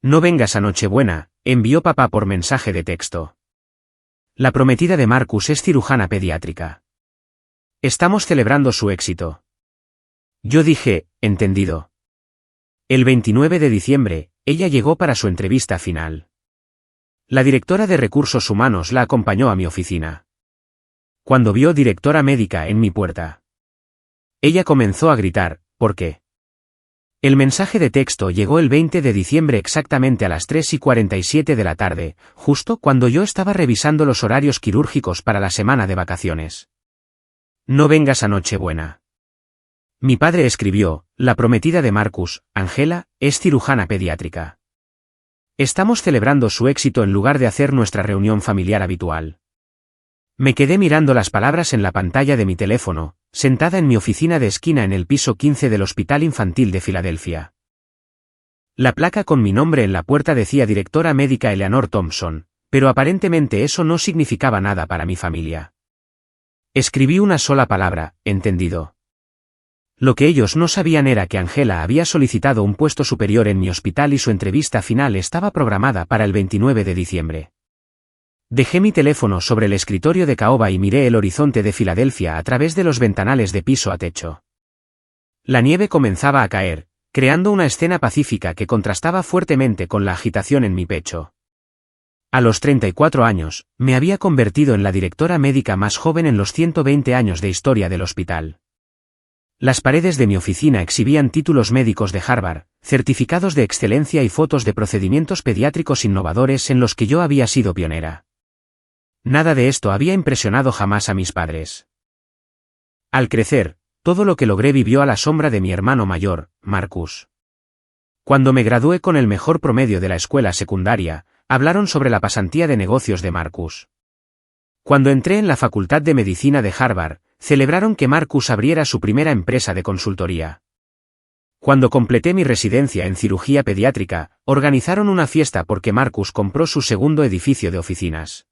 No vengas a Nochebuena, envió papá por mensaje de texto. La prometida de Marcus es cirujana pediátrica. Estamos celebrando su éxito. Yo dije, entendido. El 29 de diciembre, ella llegó para su entrevista final. La directora de Recursos Humanos la acompañó a mi oficina. Cuando vio directora médica en mi puerta, ella comenzó a gritar, ¿por qué? El mensaje de texto llegó el 20 de diciembre exactamente a las 3:47 de la tarde, justo cuando yo estaba revisando los horarios quirúrgicos para la semana de vacaciones. No vengas a Nochebuena. Mi padre escribió, la prometida de Marcus, Angela, es cirujana pediátrica. Estamos celebrando su éxito en lugar de hacer nuestra reunión familiar habitual. Me quedé mirando las palabras en la pantalla de mi teléfono, sentada en mi oficina de esquina en el piso 15 del Hospital Infantil de Filadelfia. La placa con mi nombre en la puerta decía directora médica Eleanor Thompson, pero aparentemente eso no significaba nada para mi familia. Escribí una sola palabra, entendido. Lo que ellos no sabían era que Angela había solicitado un puesto superior en mi hospital y su entrevista final estaba programada para el 29 de diciembre. Dejé mi teléfono sobre el escritorio de caoba y miré el horizonte de Filadelfia a través de los ventanales de piso a techo. La nieve comenzaba a caer, creando una escena pacífica que contrastaba fuertemente con la agitación en mi pecho. A los 34 años, me había convertido en la directora médica más joven en los 120 años de historia del hospital. Las paredes de mi oficina exhibían títulos médicos de Harvard, certificados de excelencia y fotos de procedimientos pediátricos innovadores en los que yo había sido pionera. Nada de esto había impresionado jamás a mis padres. Al crecer, todo lo que logré vivió a la sombra de mi hermano mayor, Marcus. Cuando me gradué con el mejor promedio de la escuela secundaria, hablaron sobre la pasantía de negocios de Marcus. Cuando entré en la Facultad de Medicina de Harvard, celebraron que Marcus abriera su primera empresa de consultoría. Cuando completé mi residencia en cirugía pediátrica, organizaron una fiesta porque Marcus compró su segundo edificio de oficinas.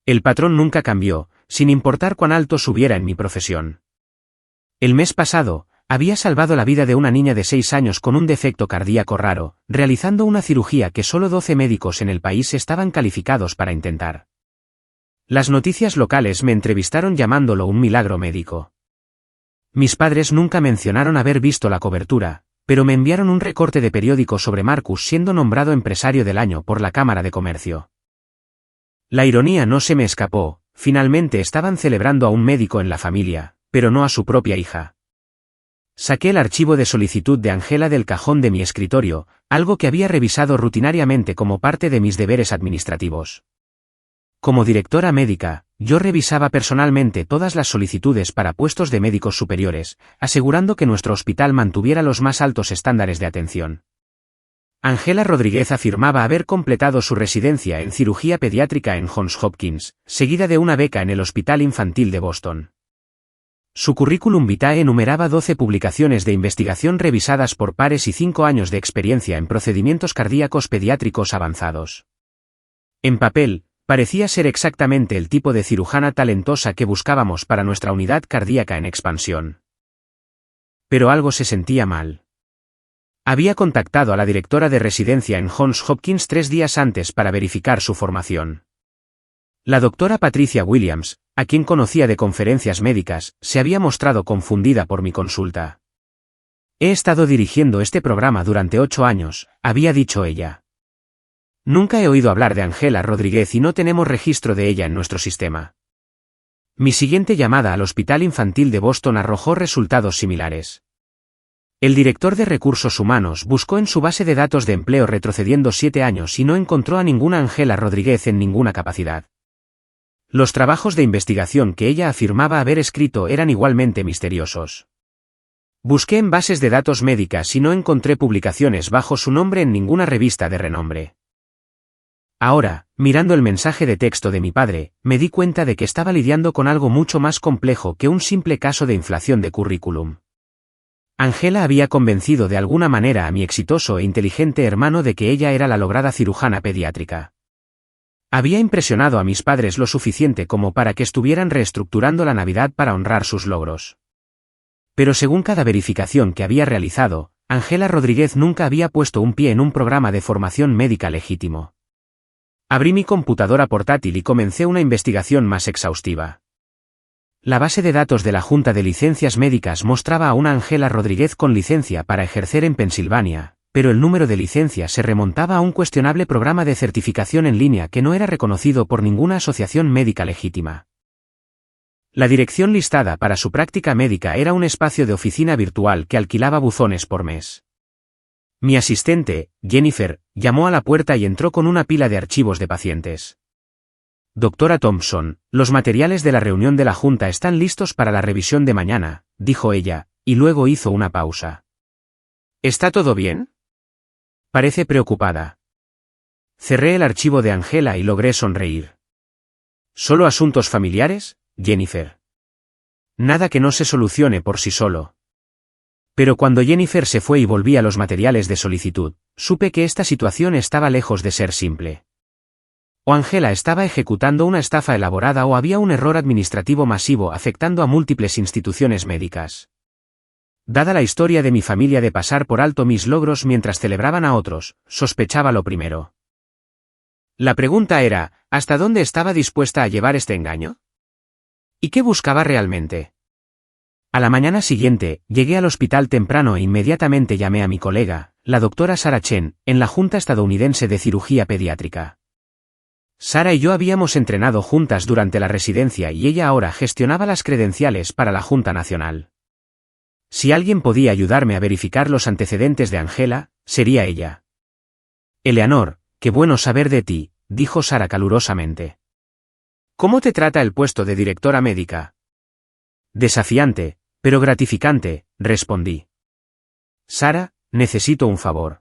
El patrón nunca cambió, sin importar cuán alto subiera en mi profesión. El mes pasado, había salvado la vida de una niña de 6 años con un defecto cardíaco raro, realizando una cirugía que solo 12 médicos en el país estaban calificados para intentar. Las noticias locales me entrevistaron llamándolo un milagro médico. Mis padres nunca mencionaron haber visto la cobertura, pero me enviaron un recorte de periódico sobre Marcus siendo nombrado empresario del año por la Cámara de Comercio. La ironía no se me escapó, finalmente estaban celebrando a un médico en la familia, pero no a su propia hija. Saqué el archivo de solicitud de Angela del cajón de mi escritorio, algo que había revisado rutinariamente como parte de mis deberes administrativos. Como directora médica, yo revisaba personalmente todas las solicitudes para puestos de médicos superiores, asegurando que nuestro hospital mantuviera los más altos estándares de atención. Angela Rodríguez afirmaba haber completado su residencia en cirugía pediátrica en Johns Hopkins, seguida de una beca en el Hospital Infantil de Boston. Su currículum vitae enumeraba 12 publicaciones de investigación revisadas por pares y 5 años de experiencia en procedimientos cardíacos pediátricos avanzados. En papel, parecía ser exactamente el tipo de cirujana talentosa que buscábamos para nuestra unidad cardíaca en expansión. Pero algo se sentía mal. Había contactado a la directora de residencia en Johns Hopkins 3 días antes para verificar su formación. La doctora Patricia Williams, a quien conocía de conferencias médicas, se había mostrado confundida por mi consulta. He estado dirigiendo este programa durante 8 años, había dicho ella. Nunca he oído hablar de Angela Rodríguez y no tenemos registro de ella en nuestro sistema. Mi siguiente llamada al Hospital Infantil de Boston arrojó resultados similares. El director de Recursos Humanos buscó en su base de datos de empleo retrocediendo 7 años y no encontró a ninguna Angela Rodríguez en ninguna capacidad. Los trabajos de investigación que ella afirmaba haber escrito eran igualmente misteriosos. Busqué en bases de datos médicas y no encontré publicaciones bajo su nombre en ninguna revista de renombre. Ahora, mirando el mensaje de texto de mi padre, me di cuenta de que estaba lidiando con algo mucho más complejo que un simple caso de inflación de currículum. Angela había convencido de alguna manera a mi exitoso e inteligente hermano de que ella era la lograda cirujana pediátrica. Había impresionado a mis padres lo suficiente como para que estuvieran reestructurando la Navidad para honrar sus logros. Pero según cada verificación que había realizado, Ángela Rodríguez nunca había puesto un pie en un programa de formación médica legítimo. Abrí mi computadora portátil y comencé una investigación más exhaustiva. La base de datos de la Junta de Licencias Médicas mostraba a una Ángela Rodríguez con licencia para ejercer en Pensilvania, pero el número de licencias se remontaba a un cuestionable programa de certificación en línea que no era reconocido por ninguna asociación médica legítima. La dirección listada para su práctica médica era un espacio de oficina virtual que alquilaba buzones por mes. Mi asistente, Jennifer, llamó a la puerta y entró con una pila de archivos de pacientes. Doctora Thompson, los materiales de la reunión de la Junta están listos para la revisión de mañana, dijo ella, y luego hizo una pausa. ¿Está todo bien? Parece preocupada. Cerré el archivo de Ángela y logré sonreír. ¿Solo asuntos familiares, Jennifer? Nada que no se solucione por sí solo. Pero cuando Jennifer se fue y volví a los materiales de solicitud, supe que esta situación estaba lejos de ser simple. O Ángela estaba ejecutando una estafa elaborada o había un error administrativo masivo afectando a múltiples instituciones médicas. Dada la historia de mi familia de pasar por alto mis logros mientras celebraban a otros, sospechaba lo primero. La pregunta era, ¿hasta dónde estaba dispuesta a llevar este engaño? ¿Y qué buscaba realmente? A la mañana siguiente, llegué al hospital temprano e inmediatamente llamé a mi colega, la doctora Sarah Chen, en la Junta Estadounidense de Cirugía Pediátrica. Sarah y yo habíamos entrenado juntas durante la residencia y ella ahora gestionaba las credenciales para la Junta Nacional. Si alguien podía ayudarme a verificar los antecedentes de Ángela, sería ella. Eleanor, qué bueno saber de ti, dijo Sarah calurosamente. ¿Cómo te trata el puesto de directora médica? Desafiante, pero gratificante, respondí. Sarah, necesito un favor.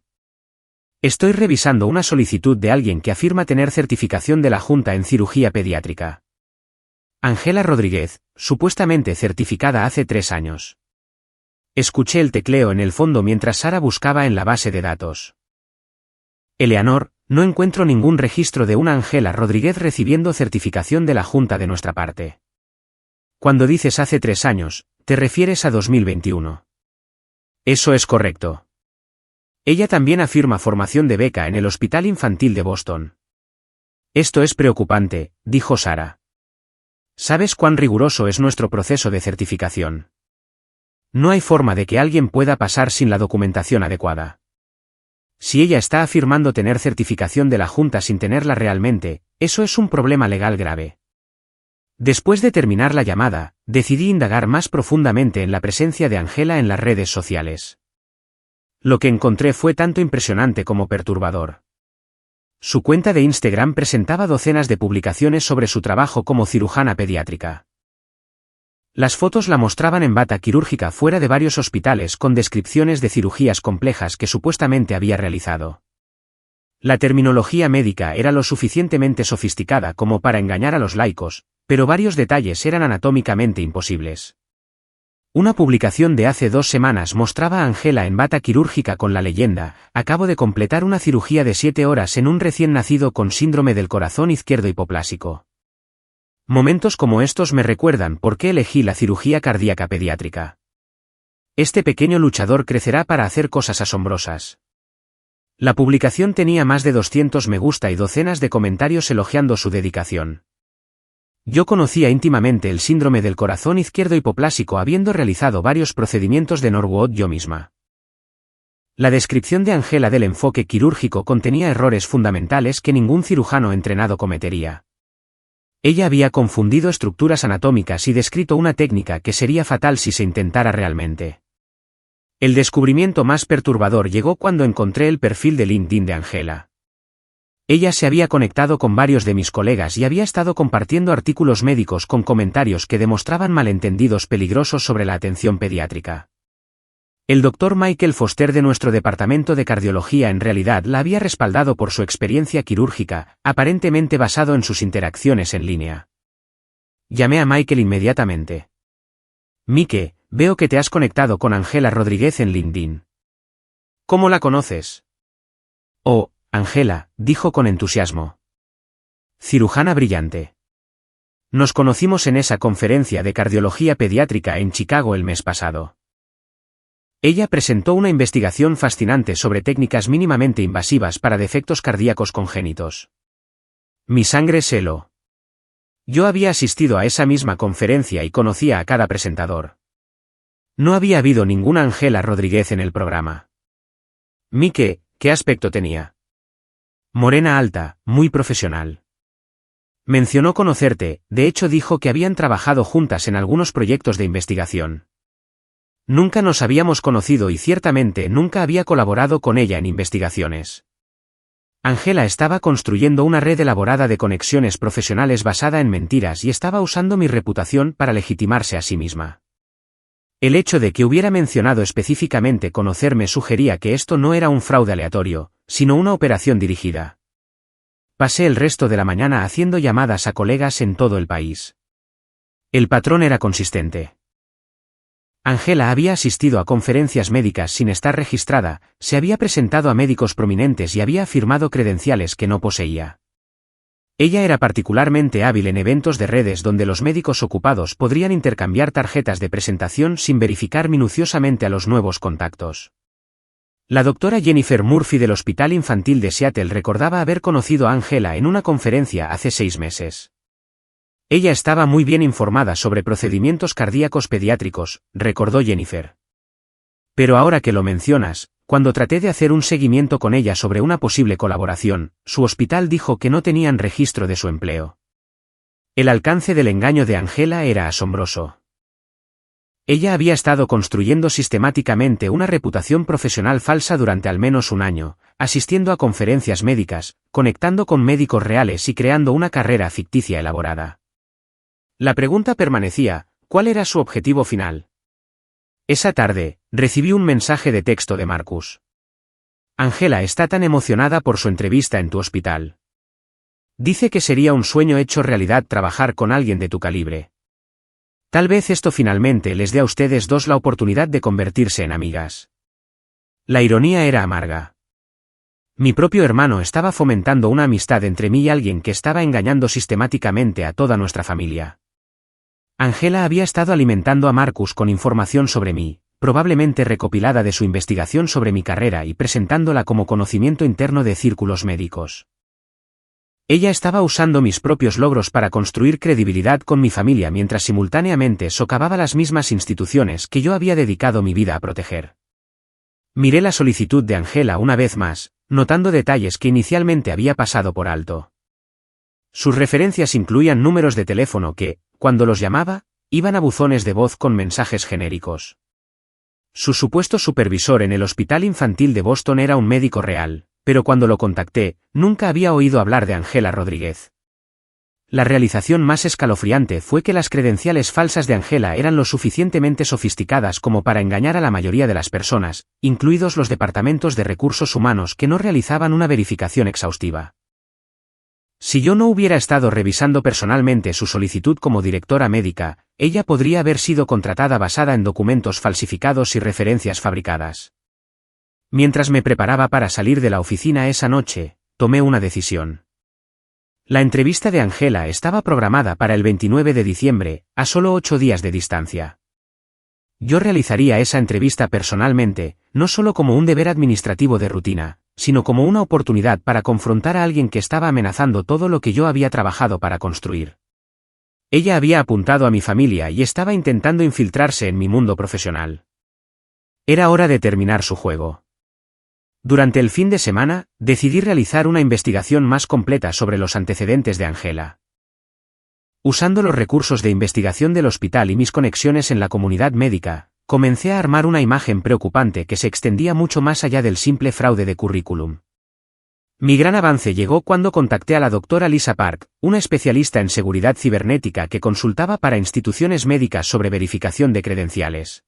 Estoy revisando una solicitud de alguien que afirma tener certificación de la Junta en cirugía pediátrica. Ángela Rodríguez, supuestamente certificada hace 3 años. Escuché el tecleo en el fondo mientras Sarah buscaba en la base de datos. Eleanor, no encuentro ningún registro de una Ángela Rodríguez recibiendo certificación de la Junta de nuestra parte. Cuando dices hace 3 años, te refieres a 2021. Eso es correcto. Ella también afirma formación de beca en el Hospital Infantil de Boston. Esto es preocupante, dijo Sarah. ¿Sabes cuán riguroso es nuestro proceso de certificación? No hay forma de que alguien pueda pasar sin la documentación adecuada. Si ella está afirmando tener certificación de la Junta sin tenerla realmente, eso es un problema legal grave. Después de terminar la llamada, decidí indagar más profundamente en la presencia de Ángela en las redes sociales. Lo que encontré fue tanto impresionante como perturbador. Su cuenta de Instagram presentaba docenas de publicaciones sobre su trabajo como cirujana pediátrica. Las fotos la mostraban en bata quirúrgica fuera de varios hospitales con descripciones de cirugías complejas que supuestamente había realizado. La terminología médica era lo suficientemente sofisticada como para engañar a los laicos, pero varios detalles eran anatómicamente imposibles. Una publicación de hace 2 semanas mostraba a Ángela en bata quirúrgica con la leyenda: acabo de completar una cirugía de 7 horas en un recién nacido con síndrome del corazón izquierdo hipoplásico. Momentos como estos me recuerdan por qué elegí la cirugía cardíaca pediátrica. Este pequeño luchador crecerá para hacer cosas asombrosas. La publicación tenía más de 200 me gusta y docenas de comentarios elogiando su dedicación. Yo conocía íntimamente el síndrome del corazón izquierdo hipoplásico habiendo realizado varios procedimientos de Norwood yo misma. La descripción de Ángela del enfoque quirúrgico contenía errores fundamentales que ningún cirujano entrenado cometería. Ella había confundido estructuras anatómicas y descrito una técnica que sería fatal si se intentara realmente. El descubrimiento más perturbador llegó cuando encontré el perfil de LinkedIn de Ángela. Ella se había conectado con varios de mis colegas y había estado compartiendo artículos médicos con comentarios que demostraban malentendidos peligrosos sobre la atención pediátrica. El Dr. Michael Foster de nuestro departamento de cardiología en realidad la había respaldado por su experiencia quirúrgica, aparentemente basado en sus interacciones en línea. Llamé a Michael inmediatamente. Mike, veo que te has conectado con Ángela Rodríguez en LinkedIn. ¿Cómo la conoces? Oh, Ángela, dijo con entusiasmo. Cirujana brillante. Nos conocimos en esa conferencia de cardiología pediátrica en Chicago el mes pasado. Ella presentó una investigación fascinante sobre técnicas mínimamente invasivas para defectos cardíacos congénitos. Mi sangre se heló. Yo había asistido a esa misma conferencia y conocía a cada presentador. No había habido ninguna Angela Rodríguez en el programa. Mike, ¿qué aspecto tenía? Morena alta, muy profesional. Mencionó conocerte, de hecho dijo que habían trabajado juntas en algunos proyectos de investigación. Nunca nos habíamos conocido y ciertamente nunca había colaborado con ella en investigaciones. Angela estaba construyendo una red elaborada de conexiones profesionales basada en mentiras y estaba usando mi reputación para legitimarse a sí misma. El hecho de que hubiera mencionado específicamente conocerme sugería que esto no era un fraude aleatorio, sino una operación dirigida. Pasé el resto de la mañana haciendo llamadas a colegas en todo el país. El patrón era consistente. Angela había asistido a conferencias médicas sin estar registrada, se había presentado a médicos prominentes y había firmado credenciales que no poseía. Ella era particularmente hábil en eventos de redes donde los médicos ocupados podrían intercambiar tarjetas de presentación sin verificar minuciosamente a los nuevos contactos. La doctora Jennifer Murphy del Hospital Infantil de Seattle recordaba haber conocido a Angela en una conferencia hace 6 meses. Ella estaba muy bien informada sobre procedimientos cardíacos pediátricos, recordó Jennifer. Pero ahora que lo mencionas, cuando traté de hacer un seguimiento con ella sobre una posible colaboración, su hospital dijo que no tenían registro de su empleo. El alcance del engaño de Angela era asombroso. Ella había estado construyendo sistemáticamente una reputación profesional falsa durante al menos un año, asistiendo a conferencias médicas, conectando con médicos reales y creando una carrera ficticia elaborada. La pregunta permanecía, ¿cuál era su objetivo final? Esa tarde, recibí un mensaje de texto de Marcus. Angela está tan emocionada por su entrevista en tu hospital. Dice que sería un sueño hecho realidad trabajar con alguien de tu calibre. Tal vez esto finalmente les dé a ustedes dos la oportunidad de convertirse en amigas. La ironía era amarga. Mi propio hermano estaba fomentando una amistad entre mí y alguien que estaba engañando sistemáticamente a toda nuestra familia. Angela había estado alimentando a Marcus con información sobre mí, probablemente recopilada de su investigación sobre mi carrera y presentándola como conocimiento interno de círculos médicos. Ella estaba usando mis propios logros para construir credibilidad con mi familia mientras simultáneamente socavaba las mismas instituciones que yo había dedicado mi vida a proteger. Miré la solicitud de Angela una vez más, notando detalles que inicialmente había pasado por alto. Sus referencias incluían números de teléfono que, cuando los llamaba, iban a buzones de voz con mensajes genéricos. Su supuesto supervisor en el Hospital Infantil de Boston era un médico real, pero cuando lo contacté, nunca había oído hablar de Angela Rodríguez. La realización más escalofriante fue que las credenciales falsas de Angela eran lo suficientemente sofisticadas como para engañar a la mayoría de las personas, incluidos los departamentos de recursos humanos que no realizaban una verificación exhaustiva. Si yo no hubiera estado revisando personalmente su solicitud como directora médica, ella podría haber sido contratada basada en documentos falsificados y referencias fabricadas. Mientras me preparaba para salir de la oficina esa noche, tomé una decisión. La entrevista de Angela estaba programada para el 29 de diciembre, a solo 8 días de distancia. Yo realizaría esa entrevista personalmente, no solo como un deber administrativo de rutina, sino como una oportunidad para confrontar a alguien que estaba amenazando todo lo que yo había trabajado para construir. Ella había apuntado a mi familia y estaba intentando infiltrarse en mi mundo profesional. Era hora de terminar su juego. Durante el fin de semana, decidí realizar una investigación más completa sobre los antecedentes de Angela. Usando los recursos de investigación del hospital y mis conexiones en la comunidad médica, comencé a armar una imagen preocupante que se extendía mucho más allá del simple fraude de currículum. Mi gran avance llegó cuando contacté a la doctora Lisa Park, una especialista en seguridad cibernética que consultaba para instituciones médicas sobre verificación de credenciales.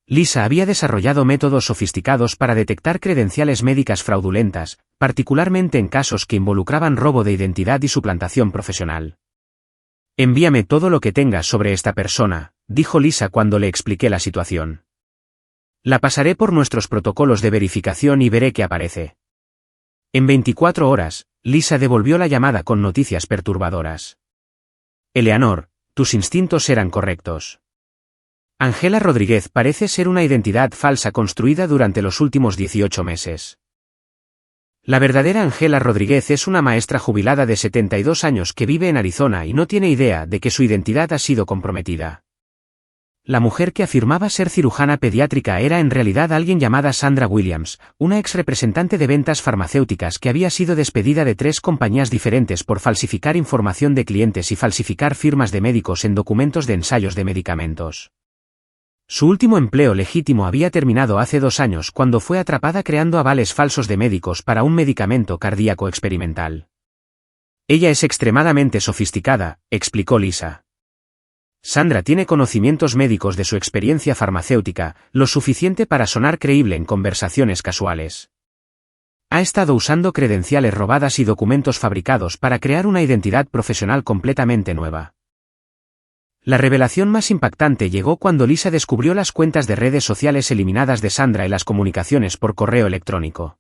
Lisa había desarrollado métodos sofisticados para detectar credenciales médicas fraudulentas, particularmente en casos que involucraban robo de identidad y suplantación profesional. Envíame todo lo que tengas sobre esta persona, dijo Lisa cuando le expliqué la situación. La pasaré por nuestros protocolos de verificación y veré qué aparece. En 24 horas, Lisa devolvió la llamada con noticias perturbadoras. Eleanor, tus instintos eran correctos. Ángela Rodríguez parece ser una identidad falsa construida durante los últimos 18 meses. La verdadera Ángela Rodríguez es una maestra jubilada de 72 años que vive en Arizona y no tiene idea de que su identidad ha sido comprometida. La mujer que afirmaba ser cirujana pediátrica era en realidad alguien llamada Sandra Williams, una ex representante de ventas farmacéuticas que había sido despedida de 3 compañías diferentes por falsificar información de clientes y falsificar firmas de médicos en documentos de ensayos de medicamentos. Su último empleo legítimo había terminado hace 2 años cuando fue atrapada creando avales falsos de médicos para un medicamento cardíaco experimental. Ella es extremadamente sofisticada, explicó Lisa. Sandra tiene conocimientos médicos de su experiencia farmacéutica, lo suficiente para sonar creíble en conversaciones casuales. Ha estado usando credenciales robadas y documentos fabricados para crear una identidad profesional completamente nueva. La revelación más impactante llegó cuando Lisa descubrió las cuentas de redes sociales eliminadas de Sandra y las comunicaciones por correo electrónico.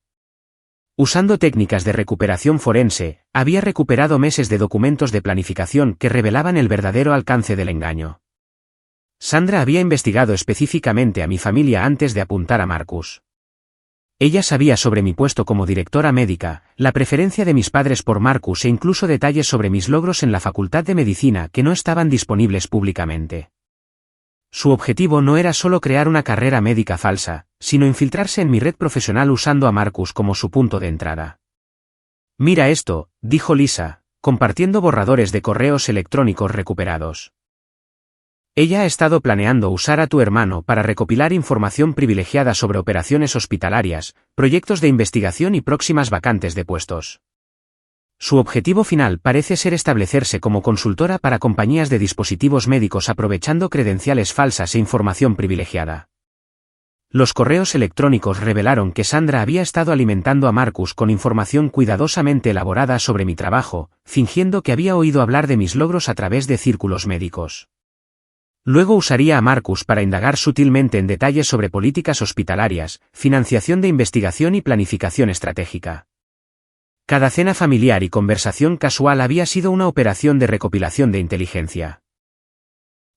Usando técnicas de recuperación forense, había recuperado meses de documentos de planificación que revelaban el verdadero alcance del engaño. Sandra había investigado específicamente a mi familia antes de apuntar a Marcus. Ella sabía sobre mi puesto como directora médica, la preferencia de mis padres por Marcus e incluso detalles sobre mis logros en la Facultad de Medicina que no estaban disponibles públicamente. Su objetivo no era solo crear una carrera médica falsa, sino infiltrarse en mi red profesional usando a Marcus como su punto de entrada. Mira esto, dijo Lisa, compartiendo borradores de correos electrónicos recuperados. Ella ha estado planeando usar a tu hermano para recopilar información privilegiada sobre operaciones hospitalarias, proyectos de investigación y próximas vacantes de puestos. Su objetivo final parece ser establecerse como consultora para compañías de dispositivos médicos aprovechando credenciales falsas e información privilegiada. Los correos electrónicos revelaron que Sandra había estado alimentando a Marcus con información cuidadosamente elaborada sobre mi trabajo, fingiendo que había oído hablar de mis logros a través de círculos médicos. Luego usaría a Marcus para indagar sutilmente en detalles sobre políticas hospitalarias, financiación de investigación y planificación estratégica. Cada cena familiar y conversación casual había sido una operación de recopilación de inteligencia.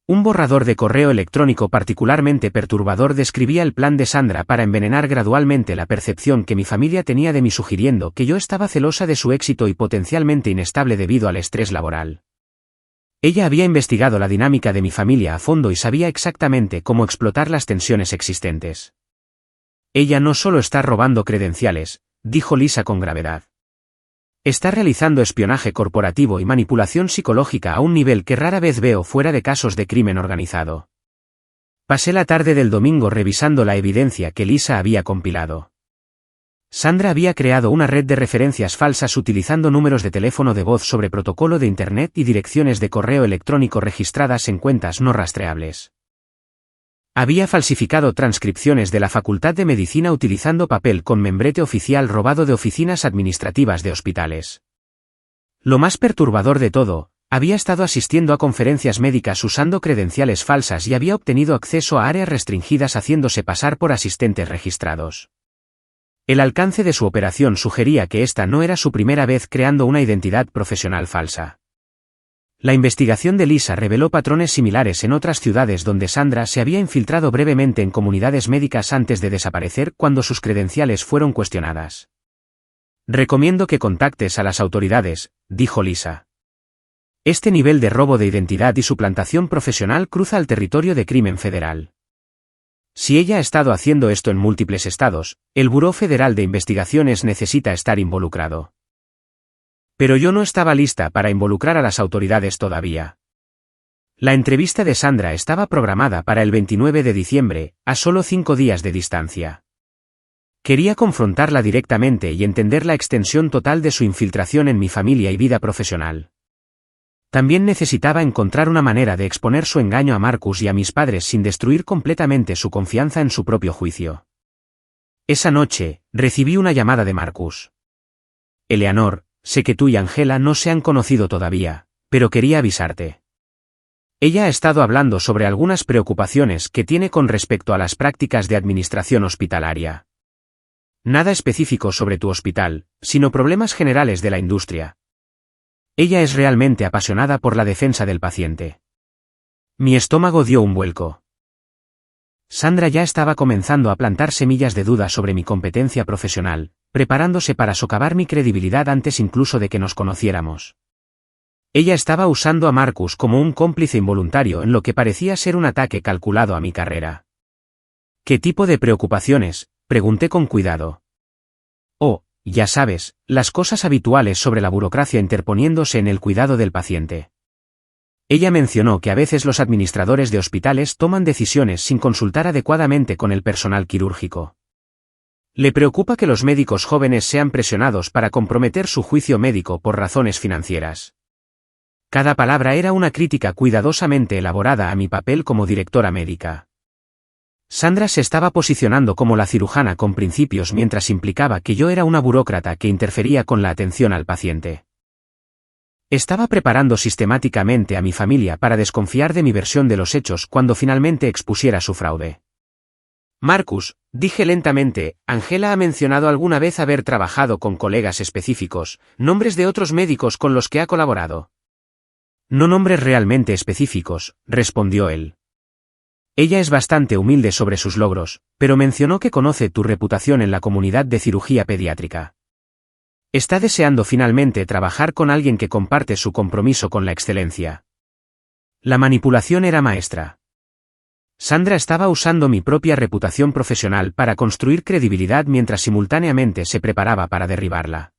Un borrador de correo electrónico particularmente perturbador describía el plan de Sandra para envenenar gradualmente la percepción que mi familia tenía de mí, sugiriendo que yo estaba celosa de su éxito y potencialmente inestable debido al estrés laboral. Ella había investigado la dinámica de mi familia a fondo y sabía exactamente cómo explotar las tensiones existentes. Ella no solo está robando credenciales, dijo Lisa con gravedad. Está realizando espionaje corporativo y manipulación psicológica a un nivel que rara vez veo fuera de casos de crimen organizado. Pasé la tarde del domingo revisando la evidencia que Lisa había compilado. Sandra había creado una red de referencias falsas utilizando números de teléfono de voz sobre protocolo de Internet y direcciones de correo electrónico registradas en cuentas no rastreables. Había falsificado transcripciones de la Facultad de Medicina utilizando papel con membrete oficial robado de oficinas administrativas de hospitales. Lo más perturbador de todo, había estado asistiendo a conferencias médicas usando credenciales falsas y había obtenido acceso a áreas restringidas haciéndose pasar por asistentes registrados. El alcance de su operación sugería que esta no era su primera vez creando una identidad profesional falsa. La investigación de Lisa reveló patrones similares en otras ciudades donde Sandra se había infiltrado brevemente en comunidades médicas antes de desaparecer cuando sus credenciales fueron cuestionadas. Recomiendo que contactes a las autoridades, dijo Lisa. Este nivel de robo de identidad y suplantación profesional cruza el territorio de crimen federal. Si ella ha estado haciendo esto en múltiples estados, el Buró Federal de Investigaciones necesita estar involucrado. Pero yo no estaba lista para involucrar a las autoridades todavía. La entrevista de Sandra estaba programada para el 29 de diciembre, a solo 5 días de distancia. Quería confrontarla directamente y entender la extensión total de su infiltración en mi familia y vida profesional. También necesitaba encontrar una manera de exponer su engaño a Marcus y a mis padres sin destruir completamente su confianza en su propio juicio. Esa noche, recibí una llamada de Marcus. Eleanor, sé que tú y Ángela no se han conocido todavía, pero quería avisarte. Ella ha estado hablando sobre algunas preocupaciones que tiene con respecto a las prácticas de administración hospitalaria. Nada específico sobre tu hospital, sino problemas generales de la industria. Ella es realmente apasionada por la defensa del paciente. Mi estómago dio un vuelco. Sandra ya estaba comenzando a plantar semillas de duda sobre mi competencia profesional, preparándose para socavar mi credibilidad antes incluso de que nos conociéramos. Ella estaba usando a Marcus como un cómplice involuntario en lo que parecía ser un ataque calculado a mi carrera. ¿Qué tipo de preocupaciones?, pregunté con cuidado. Oh, ya sabes, las cosas habituales sobre la burocracia interponiéndose en el cuidado del paciente. Ella mencionó que a veces los administradores de hospitales toman decisiones sin consultar adecuadamente con el personal quirúrgico. Le preocupa que los médicos jóvenes sean presionados para comprometer su juicio médico por razones financieras. Cada palabra era una crítica cuidadosamente elaborada a mi papel como directora médica. Sandra se estaba posicionando como la cirujana con principios mientras implicaba que yo era una burócrata que interfería con la atención al paciente. Estaba preparando sistemáticamente a mi familia para desconfiar de mi versión de los hechos cuando finalmente expusiera su fraude. Marcus, dije lentamente, Angela ha mencionado alguna vez haber trabajado con colegas específicos, nombres de otros médicos con los que ha colaborado. No nombres realmente específicos, respondió él. Ella es bastante humilde sobre sus logros, pero mencionó que conoce tu reputación en la comunidad de cirugía pediátrica. Está deseando finalmente trabajar con alguien que comparte su compromiso con la excelencia. La manipulación era maestra. Sandra estaba usando mi propia reputación profesional para construir credibilidad mientras simultáneamente se preparaba para derribarla.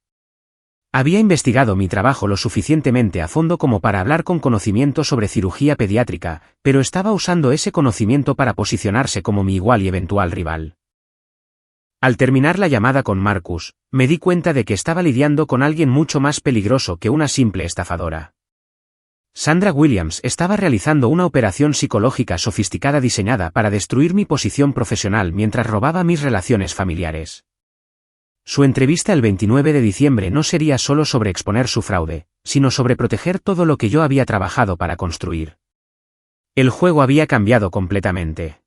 Había investigado mi trabajo lo suficientemente a fondo como para hablar con conocimiento sobre cirugía pediátrica, pero estaba usando ese conocimiento para posicionarse como mi igual y eventual rival. Al terminar la llamada con Marcus, me di cuenta de que estaba lidiando con alguien mucho más peligroso que una simple estafadora. Sandra Williams estaba realizando una operación psicológica sofisticada diseñada para destruir mi posición profesional mientras robaba mis relaciones familiares. Su entrevista el 29 de diciembre no sería solo sobre exponer su fraude, sino sobre proteger todo lo que yo había trabajado para construir. El juego había cambiado completamente.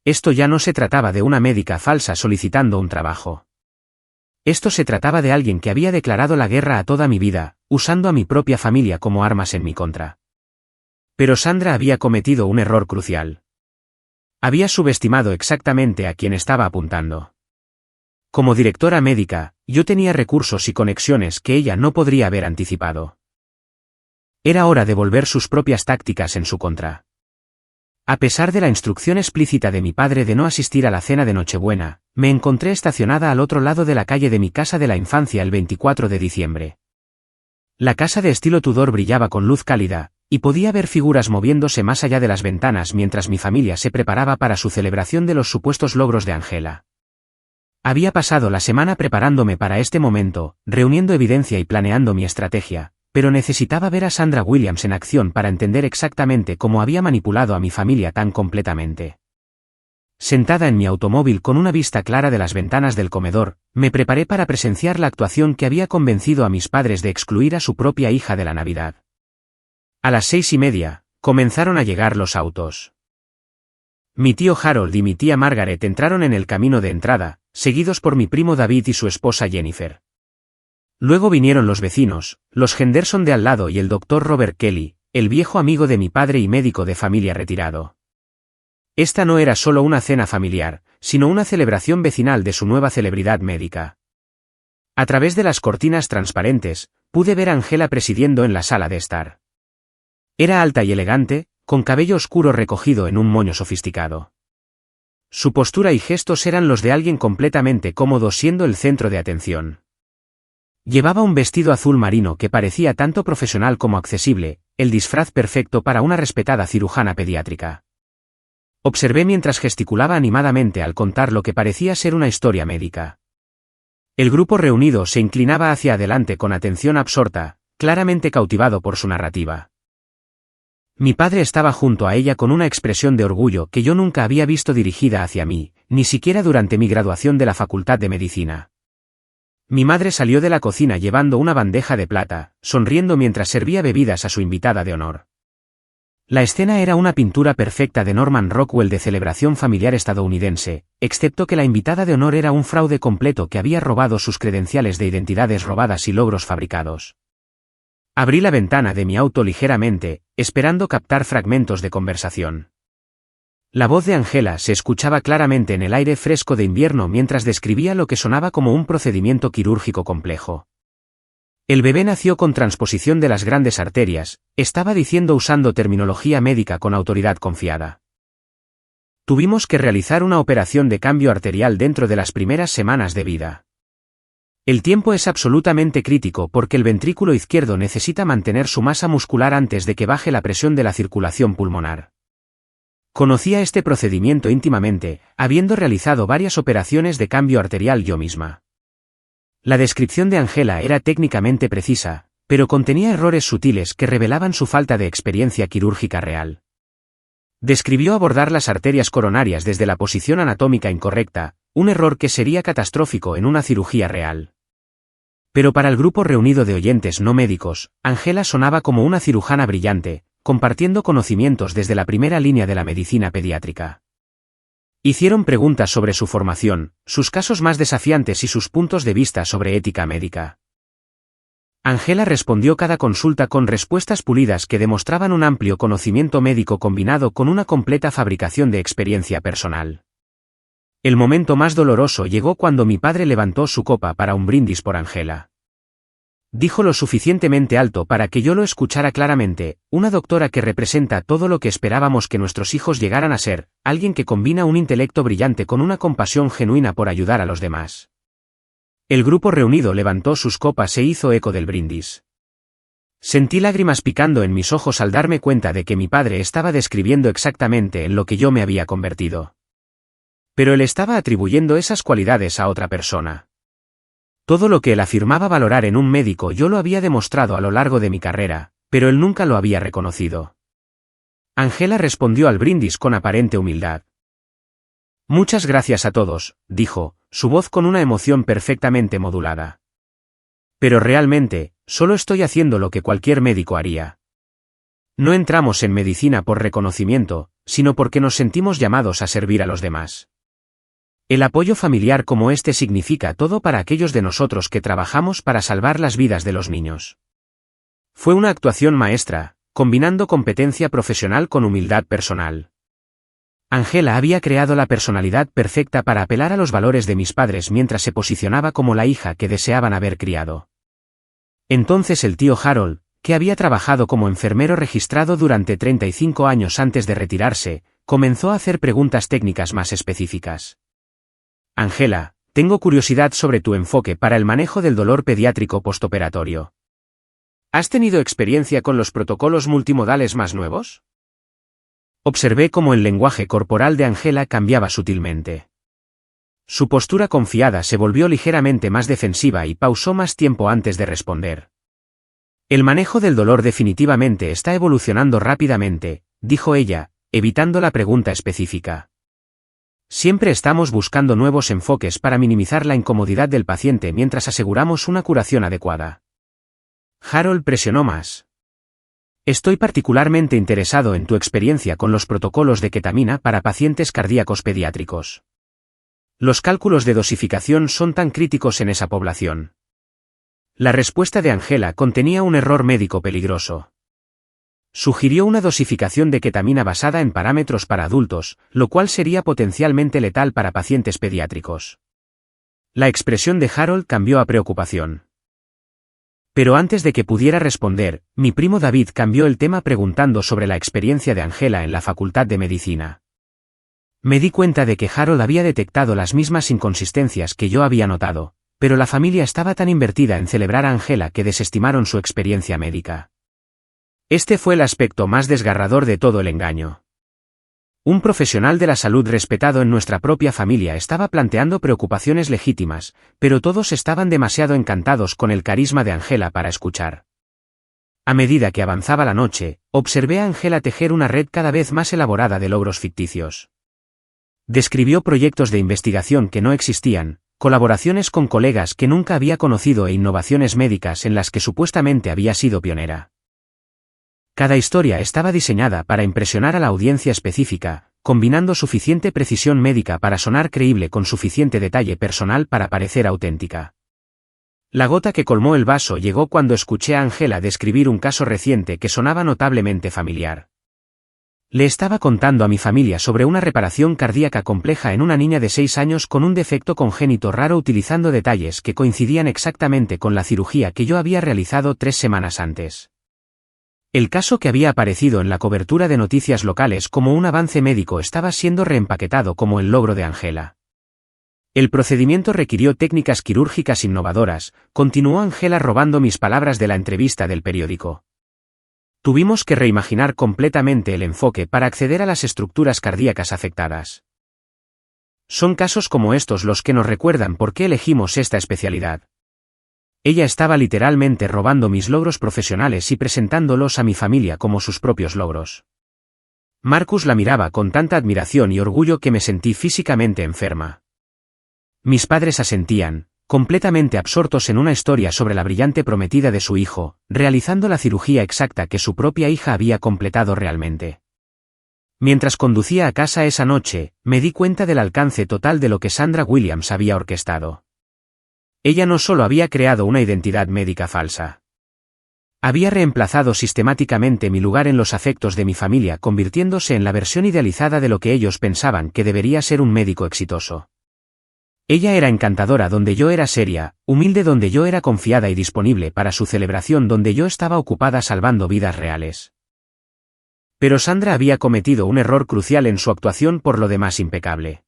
Esto ya no se trataba de una médica falsa solicitando un trabajo. Esto se trataba de alguien que había declarado la guerra a toda mi vida, usando a mi propia familia como armas en mi contra. Pero Sandra había cometido un error crucial. Había subestimado exactamente a quien estaba apuntando. Como directora médica, yo tenía recursos y conexiones que ella no podría haber anticipado. Era hora de volver sus propias tácticas en su contra. A pesar de la instrucción explícita de mi padre de no asistir a la cena de Nochebuena, me encontré estacionada al otro lado de la calle de mi casa de la infancia el 24 de diciembre. La casa de estilo Tudor brillaba con luz cálida, y podía ver figuras moviéndose más allá de las ventanas mientras mi familia se preparaba para su celebración de los supuestos logros de Angela. Había pasado la semana preparándome para este momento, reuniendo evidencia y planeando mi estrategia, pero necesitaba ver a Sandra Williams en acción para entender exactamente cómo había manipulado a mi familia tan completamente. Sentada en mi automóvil con una vista clara de las ventanas del comedor, me preparé para presenciar la actuación que había convencido a mis padres de excluir a su propia hija de la Navidad. A las 6:30, comenzaron a llegar los autos. Mi tío Harold y mi tía Margaret entraron en el camino de entrada, seguidos por mi primo David y su esposa Jennifer. Luego vinieron los vecinos, los Henderson de al lado y el Dr. Robert Kelly, el viejo amigo de mi padre y médico de familia retirado. Esta no era solo una cena familiar, sino una celebración vecinal de su nueva celebridad médica. A través de las cortinas transparentes, pude ver a Angela presidiendo en la sala de estar. Era alta y elegante, con cabello oscuro recogido en un moño sofisticado. Su postura y gestos eran los de alguien completamente cómodo siendo el centro de atención. Llevaba un vestido azul marino que parecía tanto profesional como accesible, el disfraz perfecto para una respetada cirujana pediátrica. Observé mientras gesticulaba animadamente al contar lo que parecía ser una historia médica. El grupo reunido se inclinaba hacia adelante con atención absorta, claramente cautivado por su narrativa. Mi padre estaba junto a ella con una expresión de orgullo que yo nunca había visto dirigida hacia mí, ni siquiera durante mi graduación de la Facultad de Medicina. Mi madre salió de la cocina llevando una bandeja de plata, sonriendo mientras servía bebidas a su invitada de honor. La escena era una pintura perfecta de Norman Rockwell de celebración familiar estadounidense, excepto que la invitada de honor era un fraude completo que había robado sus credenciales de identidades robadas y logros fabricados. Abrí la ventana de mi auto ligeramente, esperando captar fragmentos de conversación. La voz de Angela se escuchaba claramente en el aire fresco de invierno mientras describía lo que sonaba como un procedimiento quirúrgico complejo. El bebé nació con transposición de las grandes arterias, estaba diciendo usando terminología médica con autoridad confiada. Tuvimos que realizar una operación de cambio arterial dentro de las primeras semanas de vida. El tiempo es absolutamente crítico porque el ventrículo izquierdo necesita mantener su masa muscular antes de que baje la presión de la circulación pulmonar. Conocía este procedimiento íntimamente, habiendo realizado varias operaciones de cambio arterial yo misma. La descripción de Angela era técnicamente precisa, pero contenía errores sutiles que revelaban su falta de experiencia quirúrgica real. Describió abordar las arterias coronarias desde la posición anatómica incorrecta, un error que sería catastrófico en una cirugía real. Pero para el grupo reunido de oyentes no médicos, Angela sonaba como una cirujana brillante, compartiendo conocimientos desde la primera línea de la medicina pediátrica. Hicieron preguntas sobre su formación, sus casos más desafiantes y sus puntos de vista sobre ética médica. Angela respondió cada consulta con respuestas pulidas que demostraban un amplio conocimiento médico combinado con una completa fabricación de experiencia personal. El momento más doloroso llegó cuando mi padre levantó su copa para un brindis por Angela. Dijo lo suficientemente alto para que yo lo escuchara claramente, una doctora que representa todo lo que esperábamos que nuestros hijos llegaran a ser, alguien que combina un intelecto brillante con una compasión genuina por ayudar a los demás. El grupo reunido levantó sus copas e hizo eco del brindis. Sentí lágrimas picando en mis ojos al darme cuenta de que mi padre estaba describiendo exactamente en lo que yo me había convertido. Pero él estaba atribuyendo esas cualidades a otra persona. Todo lo que él afirmaba valorar en un médico yo lo había demostrado a lo largo de mi carrera, pero él nunca lo había reconocido. Angela respondió al brindis con aparente humildad. Muchas gracias a todos, dijo, su voz con una emoción perfectamente modulada. Pero realmente, solo estoy haciendo lo que cualquier médico haría. No entramos en medicina por reconocimiento, sino porque nos sentimos llamados a servir a los demás. El apoyo familiar como este significa todo para aquellos de nosotros que trabajamos para salvar las vidas de los niños. Fue una actuación maestra, combinando competencia profesional con humildad personal. Angela había creado la personalidad perfecta para apelar a los valores de mis padres mientras se posicionaba como la hija que deseaban haber criado. Entonces el tío Harold, que había trabajado como enfermero registrado durante 35 años antes de retirarse, comenzó a hacer preguntas técnicas más específicas. Angela, tengo curiosidad sobre tu enfoque para el manejo del dolor pediátrico postoperatorio. ¿Has tenido experiencia con los protocolos multimodales más nuevos? Observé cómo el lenguaje corporal de Angela cambiaba sutilmente. Su postura confiada se volvió ligeramente más defensiva y pausó más tiempo antes de responder. El manejo del dolor definitivamente está evolucionando rápidamente, dijo ella, evitando la pregunta específica. Siempre estamos buscando nuevos enfoques para minimizar la incomodidad del paciente mientras aseguramos una curación adecuada. Harold presionó más. Estoy particularmente interesado en tu experiencia con los protocolos de ketamina para pacientes cardíacos pediátricos. Los cálculos de dosificación son tan críticos en esa población. La respuesta de Angela contenía un error médico peligroso. Sugirió una dosificación de ketamina basada en parámetros para adultos, lo cual sería potencialmente letal para pacientes pediátricos. La expresión de Harold cambió a preocupación. Pero antes de que pudiera responder, mi primo David cambió el tema preguntando sobre la experiencia de Angela en la Facultad de Medicina. Me di cuenta de que Harold había detectado las mismas inconsistencias que yo había notado, pero la familia estaba tan invertida en celebrar a Angela que desestimaron su experiencia médica. Este fue el aspecto más desgarrador de todo el engaño. Un profesional de la salud respetado en nuestra propia familia estaba planteando preocupaciones legítimas, pero todos estaban demasiado encantados con el carisma de Angela para escuchar. A medida que avanzaba la noche, observé a Angela tejer una red cada vez más elaborada de logros ficticios. Describió proyectos de investigación que no existían, colaboraciones con colegas que nunca había conocido e innovaciones médicas en las que supuestamente había sido pionera. Cada historia estaba diseñada para impresionar a la audiencia específica, combinando suficiente precisión médica para sonar creíble con suficiente detalle personal para parecer auténtica. La gota que colmó el vaso llegó cuando escuché a Angela describir un caso reciente que sonaba notablemente familiar. Le estaba contando a mi familia sobre una reparación cardíaca compleja en una niña de 6 años con un defecto congénito raro utilizando detalles que coincidían exactamente con la cirugía que yo había realizado 3 semanas antes. El caso que había aparecido en la cobertura de noticias locales como un avance médico estaba siendo reempaquetado como el logro de Angela. El procedimiento requirió técnicas quirúrgicas innovadoras, continuó Angela robando mis palabras de la entrevista del periódico. Tuvimos que reimaginar completamente el enfoque para acceder a las estructuras cardíacas afectadas. Son casos como estos los que nos recuerdan por qué elegimos esta especialidad. Ella estaba literalmente robando mis logros profesionales y presentándolos a mi familia como sus propios logros. Marcus la miraba con tanta admiración y orgullo que me sentí físicamente enferma. Mis padres asentían, completamente absortos en una historia sobre la brillante prometida de su hijo, realizando la cirugía exacta que su propia hija había completado realmente. Mientras conducía a casa esa noche, me di cuenta del alcance total de lo que Sandra Williams había orquestado. Ella no solo había creado una identidad médica falsa. Había reemplazado sistemáticamente mi lugar en los afectos de mi familia, convirtiéndose en la versión idealizada de lo que ellos pensaban que debería ser un médico exitoso. Ella era encantadora donde yo era seria, humilde donde yo era confiada y disponible para su celebración donde yo estaba ocupada salvando vidas reales. Pero Sandra había cometido un error crucial en su actuación, por lo demás impecable.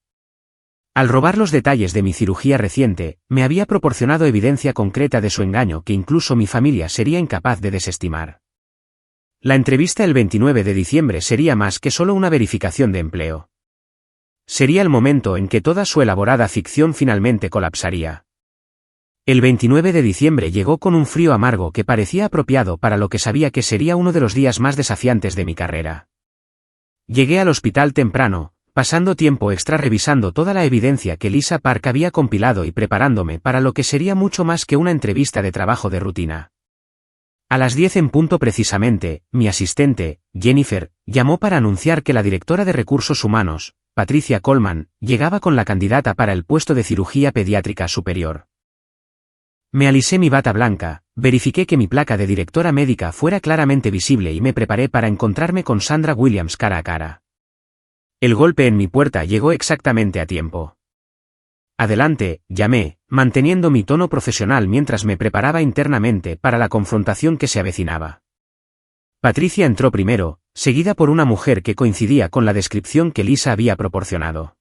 Al robar los detalles de mi cirugía reciente, me había proporcionado evidencia concreta de su engaño que incluso mi familia sería incapaz de desestimar. La entrevista el 29 de diciembre sería más que solo una verificación de empleo. Sería el momento en que toda su elaborada ficción finalmente colapsaría. El 29 de diciembre llegó con un frío amargo que parecía apropiado para lo que sabía que sería uno de los días más desafiantes de mi carrera. Llegué al hospital temprano, pasando tiempo extra revisando toda la evidencia que Lisa Park había compilado y preparándome para lo que sería mucho más que una entrevista de trabajo de rutina. A las 10 en punto precisamente, mi asistente, Jennifer, llamó para anunciar que la directora de Recursos Humanos, Patricia Coleman, llegaba con la candidata para el puesto de cirugía pediátrica superior. Me alisé mi bata blanca, verifiqué que mi placa de directora médica fuera claramente visible y me preparé para encontrarme con Sandra Williams cara a cara. El golpe en mi puerta llegó exactamente a tiempo. Adelante, llamé, manteniendo mi tono profesional mientras me preparaba internamente para la confrontación que se avecinaba. Patricia entró primero, seguida por una mujer que coincidía con la descripción que Lisa había proporcionado.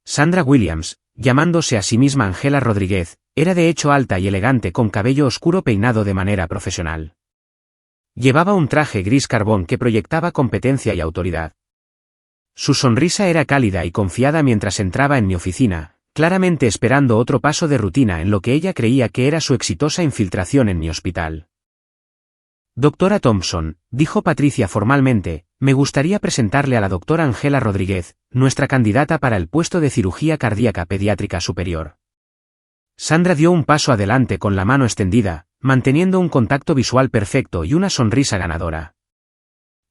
Sandra Williams, llamándose a sí misma Angela Rodríguez, era de hecho alta y elegante con cabello oscuro peinado de manera profesional. Llevaba un traje gris carbón que proyectaba competencia y autoridad. Su sonrisa era cálida y confiada mientras entraba en mi oficina, claramente esperando otro paso de rutina en lo que ella creía que era su exitosa infiltración en mi hospital. Doctora Thompson, dijo Patricia formalmente, me gustaría presentarle a la doctora Angela Rodríguez, nuestra candidata para el puesto de cirugía cardíaca pediátrica superior. Sandra dio un paso adelante con la mano extendida, manteniendo un contacto visual perfecto y una sonrisa ganadora.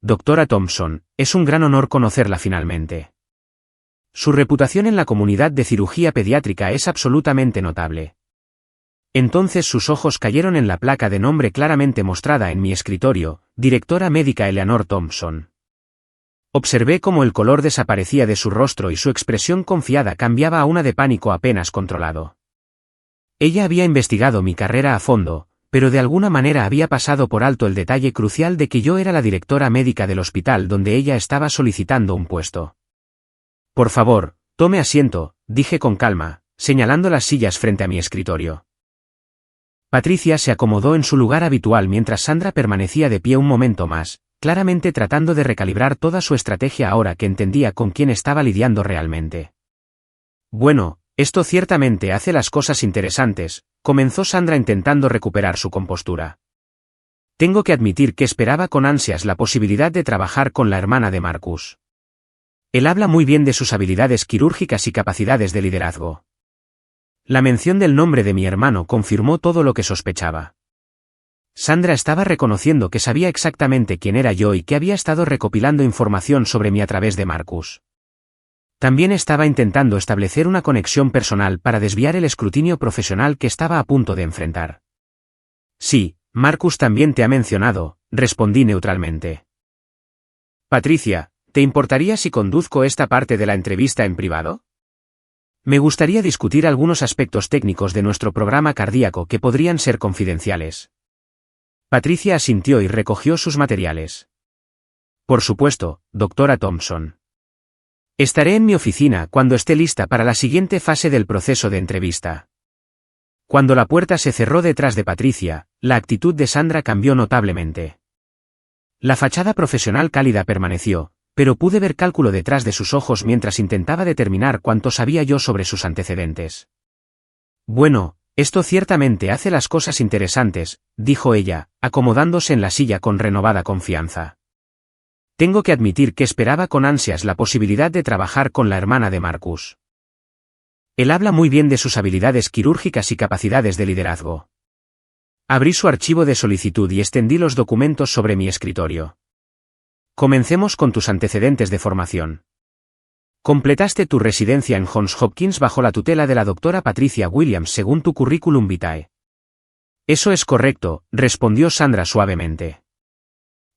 Doctora Thompson, es un gran honor conocerla finalmente. Su reputación en la comunidad de cirugía pediátrica es absolutamente notable. Entonces sus ojos cayeron en la placa de nombre claramente mostrada en mi escritorio, directora médica Eleanor Thompson. Observé cómo el color desaparecía de su rostro y su expresión confiada cambiaba a una de pánico apenas controlado. Ella había investigado mi carrera a fondo, pero de alguna manera había pasado por alto el detalle crucial de que yo era la directora médica del hospital donde ella estaba solicitando un puesto. Por favor, tome asiento, dije con calma, señalando las sillas frente a mi escritorio. Patricia se acomodó en su lugar habitual mientras Sandra permanecía de pie un momento más, claramente tratando de recalibrar toda su estrategia ahora que entendía con quién estaba lidiando realmente. Bueno, esto ciertamente hace las cosas interesantes, comenzó Sandra intentando recuperar su compostura. Tengo que admitir que esperaba con ansias la posibilidad de trabajar con la hermana de Marcus. Él habla muy bien de sus habilidades quirúrgicas y capacidades de liderazgo. La mención del nombre de mi hermano confirmó todo lo que sospechaba. Sandra estaba reconociendo que sabía exactamente quién era yo y que había estado recopilando información sobre mí a través de Marcus. También estaba intentando establecer una conexión personal para desviar el escrutinio profesional que estaba a punto de enfrentar. Sí, Marcus también te ha mencionado, respondí neutralmente. Patricia, ¿te importaría si conduzco esta parte de la entrevista en privado? Me gustaría discutir algunos aspectos técnicos de nuestro programa cardíaco que podrían ser confidenciales. Patricia asintió y recogió sus materiales. Por supuesto, doctora Thompson. Estaré en mi oficina cuando esté lista para la siguiente fase del proceso de entrevista. Cuando la puerta se cerró detrás de Patricia, la actitud de Sandra cambió notablemente. La fachada profesional cálida permaneció, pero pude ver cálculo detrás de sus ojos mientras intentaba determinar cuánto sabía yo sobre sus antecedentes. Bueno, esto ciertamente hace las cosas interesantes, dijo ella, acomodándose en la silla con renovada confianza. Tengo que admitir que esperaba con ansias la posibilidad de trabajar con la hermana de Marcus. Él habla muy bien de sus habilidades quirúrgicas y capacidades de liderazgo. Abrí su archivo de solicitud y extendí los documentos sobre mi escritorio. Comencemos con tus antecedentes de formación. Completaste tu residencia en Johns Hopkins bajo la tutela de la doctora Patricia Williams según tu currículum vitae. Eso es correcto, respondió Sandra suavemente.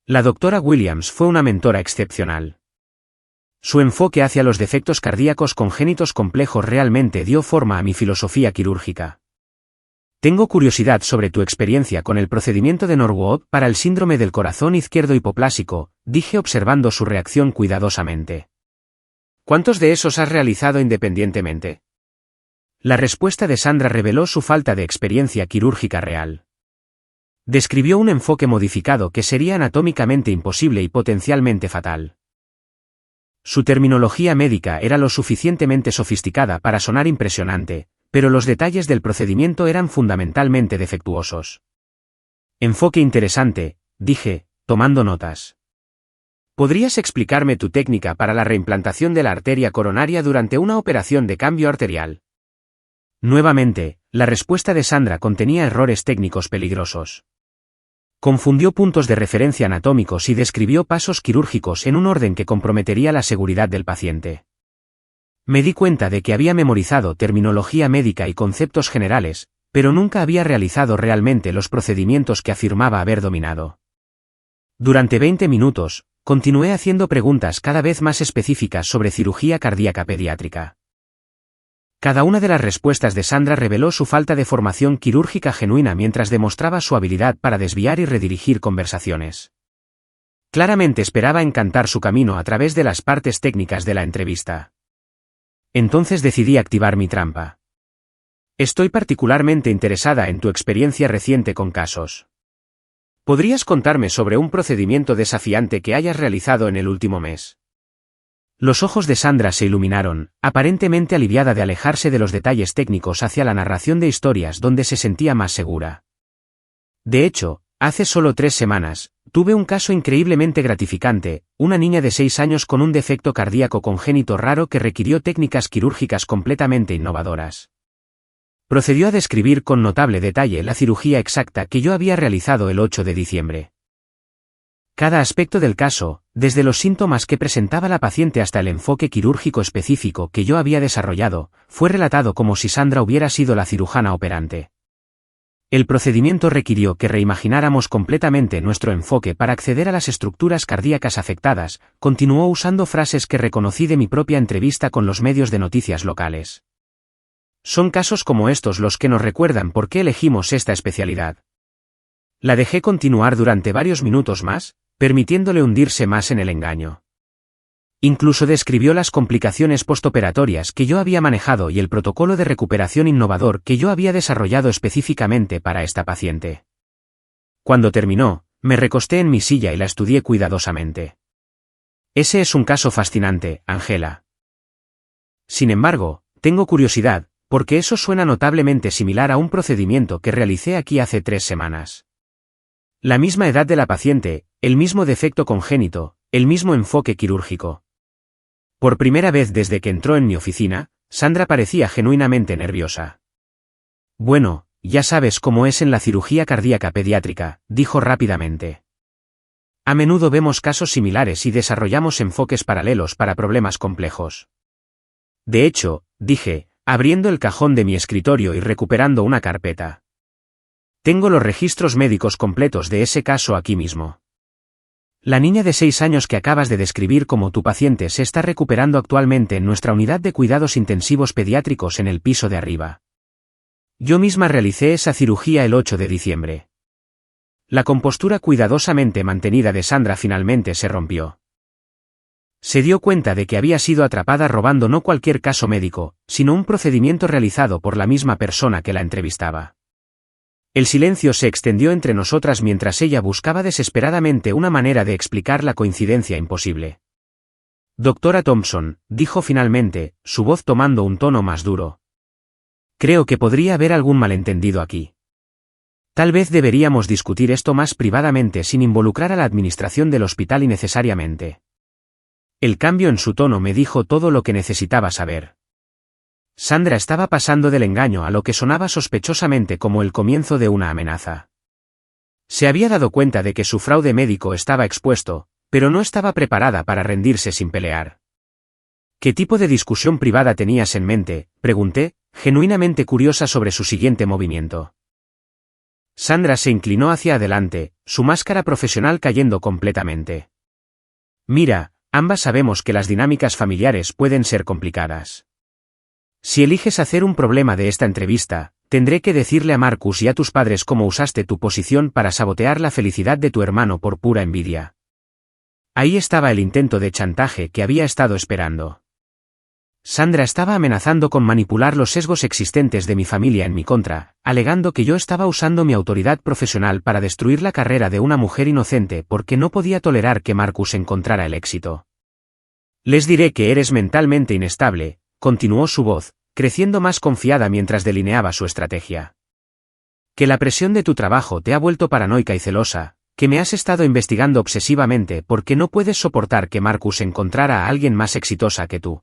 La doctora Williams fue una mentora excepcional. Su enfoque hacia los defectos cardíacos congénitos complejos realmente dio forma a mi filosofía quirúrgica. Tengo curiosidad sobre tu experiencia con el procedimiento de Norwood para el síndrome del corazón izquierdo hipoplásico, dije observando su reacción cuidadosamente. ¿Cuántos de esos has realizado independientemente? La respuesta de Sandra reveló su falta de experiencia quirúrgica real. Describió un enfoque modificado que sería anatómicamente imposible y potencialmente fatal. Su terminología médica era lo suficientemente sofisticada para sonar impresionante, pero los detalles del procedimiento eran fundamentalmente defectuosos. Enfoque interesante, dije, tomando notas. ¿Podrías explicarme tu técnica para la reimplantación de la arteria coronaria durante una operación de cambio arterial? Nuevamente, la respuesta de Sandra contenía errores técnicos peligrosos. Confundió puntos de referencia anatómicos y describió pasos quirúrgicos en un orden que comprometería la seguridad del paciente. Me di cuenta de que había memorizado terminología médica y conceptos generales, pero nunca había realizado realmente los procedimientos que afirmaba haber dominado. Durante 20 minutos, continué haciendo preguntas cada vez más específicas sobre cirugía cardíaca pediátrica. Cada una de las respuestas de Sandra reveló su falta de formación quirúrgica genuina mientras demostraba su habilidad para desviar y redirigir conversaciones. Claramente esperaba encantar su camino a través de las partes técnicas de la entrevista. Entonces decidí activar mi trampa. Estoy particularmente interesada en tu experiencia reciente con casos. ¿Podrías contarme sobre un procedimiento desafiante que hayas realizado en el último mes? Los ojos de Sandra se iluminaron, aparentemente aliviada de alejarse de los detalles técnicos hacia la narración de historias donde se sentía más segura. De hecho, hace solo 3 semanas, tuve un caso increíblemente gratificante, una niña de 6 años con un defecto cardíaco congénito raro que requirió técnicas quirúrgicas completamente innovadoras. Procedió a describir con notable detalle la cirugía exacta que yo había realizado el 8 de diciembre. Cada aspecto del caso, desde los síntomas que presentaba la paciente hasta el enfoque quirúrgico específico que yo había desarrollado, fue relatado como si Sandra hubiera sido la cirujana operante. El procedimiento requirió que reimagináramos completamente nuestro enfoque para acceder a las estructuras cardíacas afectadas, continuó usando frases que reconocí de mi propia entrevista con los medios de noticias locales. Son casos como estos los que nos recuerdan por qué elegimos esta especialidad. La dejé continuar durante varios minutos más, permitiéndole hundirse más en el engaño. Incluso describió las complicaciones postoperatorias que yo había manejado y el protocolo de recuperación innovador que yo había desarrollado específicamente para esta paciente. Cuando terminó, me recosté en mi silla y la estudié cuidadosamente. Ese es un caso fascinante, Angela. Sin embargo, tengo curiosidad, porque eso suena notablemente similar a un procedimiento que realicé aquí hace 3 semanas. La misma edad de la paciente, el mismo defecto congénito, el mismo enfoque quirúrgico. Por primera vez desde que entró en mi oficina, Sandra parecía genuinamente nerviosa. Bueno, ya sabes cómo es en la cirugía cardíaca pediátrica, dijo rápidamente. A menudo vemos casos similares y desarrollamos enfoques paralelos para problemas complejos. De hecho, dije, abriendo el cajón de mi escritorio y recuperando una carpeta. Tengo los registros médicos completos de ese caso aquí mismo. La niña de 6 años que acabas de describir como tu paciente se está recuperando actualmente en nuestra unidad de cuidados intensivos pediátricos en el piso de arriba. Yo misma realicé esa cirugía el 8 de diciembre. La compostura cuidadosamente mantenida de Sandra finalmente se rompió. Se dio cuenta de que había sido atrapada robando no cualquier caso médico, sino un procedimiento realizado por la misma persona que la entrevistaba. El silencio se extendió entre nosotras mientras ella buscaba desesperadamente una manera de explicar la coincidencia imposible. Doctora Thompson, dijo finalmente, su voz tomando un tono más duro. Creo que podría haber algún malentendido aquí. Tal vez deberíamos discutir esto más privadamente sin involucrar a la administración del hospital innecesariamente. El cambio en su tono me dijo todo lo que necesitaba saber. Sandra estaba pasando del engaño a lo que sonaba sospechosamente como el comienzo de una amenaza. Se había dado cuenta de que su fraude médico estaba expuesto, pero no estaba preparada para rendirse sin pelear. ¿Qué tipo de discusión privada tenías en mente?, pregunté, genuinamente curiosa sobre su siguiente movimiento. Sandra se inclinó hacia adelante, su máscara profesional cayendo completamente. Mira, ambas sabemos que las dinámicas familiares pueden ser complicadas. Si eliges hacer un problema de esta entrevista, tendré que decirle a Marcus y a tus padres cómo usaste tu posición para sabotear la felicidad de tu hermano por pura envidia. Ahí estaba el intento de chantaje que había estado esperando. Sandra estaba amenazando con manipular los sesgos existentes de mi familia en mi contra, alegando que yo estaba usando mi autoridad profesional para destruir la carrera de una mujer inocente porque no podía tolerar que Marcus encontrara el éxito. Les diré que eres mentalmente inestable, continuó su voz, creciendo más confiada mientras delineaba su estrategia. Que la presión de tu trabajo te ha vuelto paranoica y celosa, que me has estado investigando obsesivamente porque no puedes soportar que Marcus encontrara a alguien más exitosa que tú.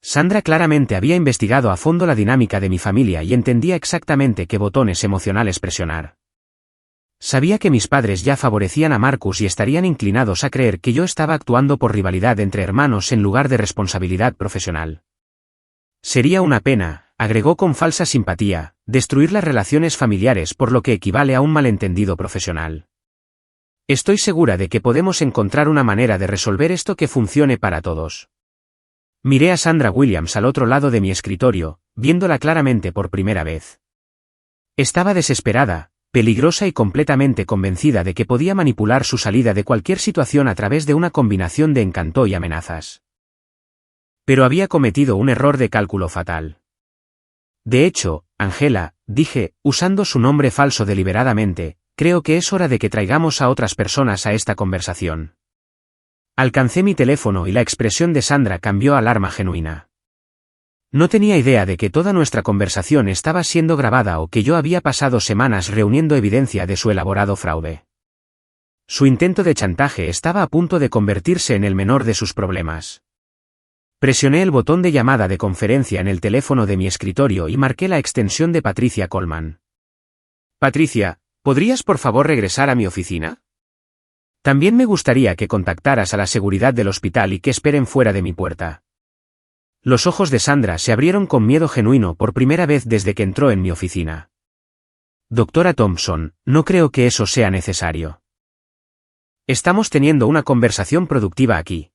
Sandra claramente había investigado a fondo la dinámica de mi familia y entendía exactamente qué botones emocionales presionar. Sabía que mis padres ya favorecían a Marcus y estarían inclinados a creer que yo estaba actuando por rivalidad entre hermanos en lugar de responsabilidad profesional. Sería una pena, agregó con falsa simpatía, destruir las relaciones familiares por lo que equivale a un malentendido profesional. Estoy segura de que podemos encontrar una manera de resolver esto que funcione para todos. Miré a Sandra Williams al otro lado de mi escritorio, viéndola claramente por primera vez. Estaba desesperada, peligrosa y completamente convencida de que podía manipular su salida de cualquier situación a través de una combinación de encanto y amenazas. Pero había cometido un error de cálculo fatal. De hecho, Angela, dije, usando su nombre falso deliberadamente, creo que es hora de que traigamos a otras personas a esta conversación. Alcancé mi teléfono y la expresión de Sandra cambió a alarma genuina. No tenía idea de que toda nuestra conversación estaba siendo grabada o que yo había pasado semanas reuniendo evidencia de su elaborado fraude. Su intento de chantaje estaba a punto de convertirse en el menor de sus problemas. Presioné el botón de llamada de conferencia en el teléfono de mi escritorio y marqué la extensión de Patricia Coleman. Patricia, ¿podrías por favor regresar a mi oficina? También me gustaría que contactaras a la seguridad del hospital y que esperen fuera de mi puerta. Los ojos de Sandra se abrieron con miedo genuino por primera vez desde que entró en mi oficina. Doctora Thompson, no creo que eso sea necesario. Estamos teniendo una conversación productiva aquí.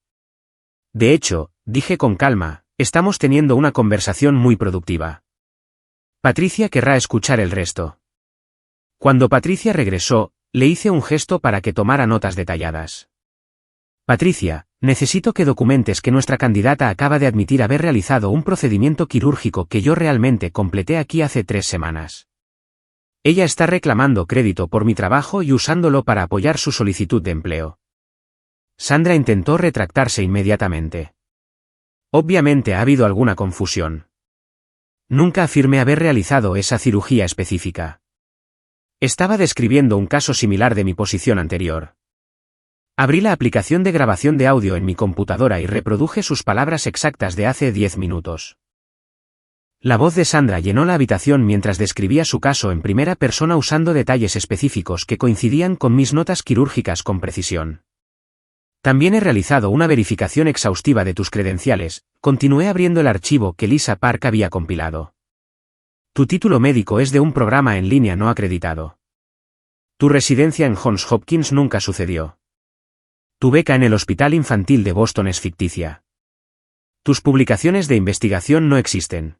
De hecho, dije con calma, estamos teniendo una conversación muy productiva. Patricia querrá escuchar el resto. Cuando Patricia regresó, le hice un gesto para que tomara notas detalladas. Patricia, necesito que documentes que nuestra candidata acaba de admitir haber realizado un procedimiento quirúrgico que yo realmente completé aquí hace 3 semanas. Ella está reclamando crédito por mi trabajo y usándolo para apoyar su solicitud de empleo. Sandra intentó retractarse inmediatamente. Obviamente ha habido alguna confusión. Nunca afirmé haber realizado esa cirugía específica. Estaba describiendo un caso similar de mi posición anterior. Abrí la aplicación de grabación de audio en mi computadora y reproduje sus palabras exactas de hace 10 minutos. La voz de Sandra llenó la habitación mientras describía su caso en primera persona usando detalles específicos que coincidían con mis notas quirúrgicas con precisión. También he realizado una verificación exhaustiva de tus credenciales, continué abriendo el archivo que Lisa Park había compilado. Tu título médico es de un programa en línea no acreditado. Tu residencia en Johns Hopkins nunca sucedió. Tu beca en el Hospital Infantil de Boston es ficticia. Tus publicaciones de investigación no existen.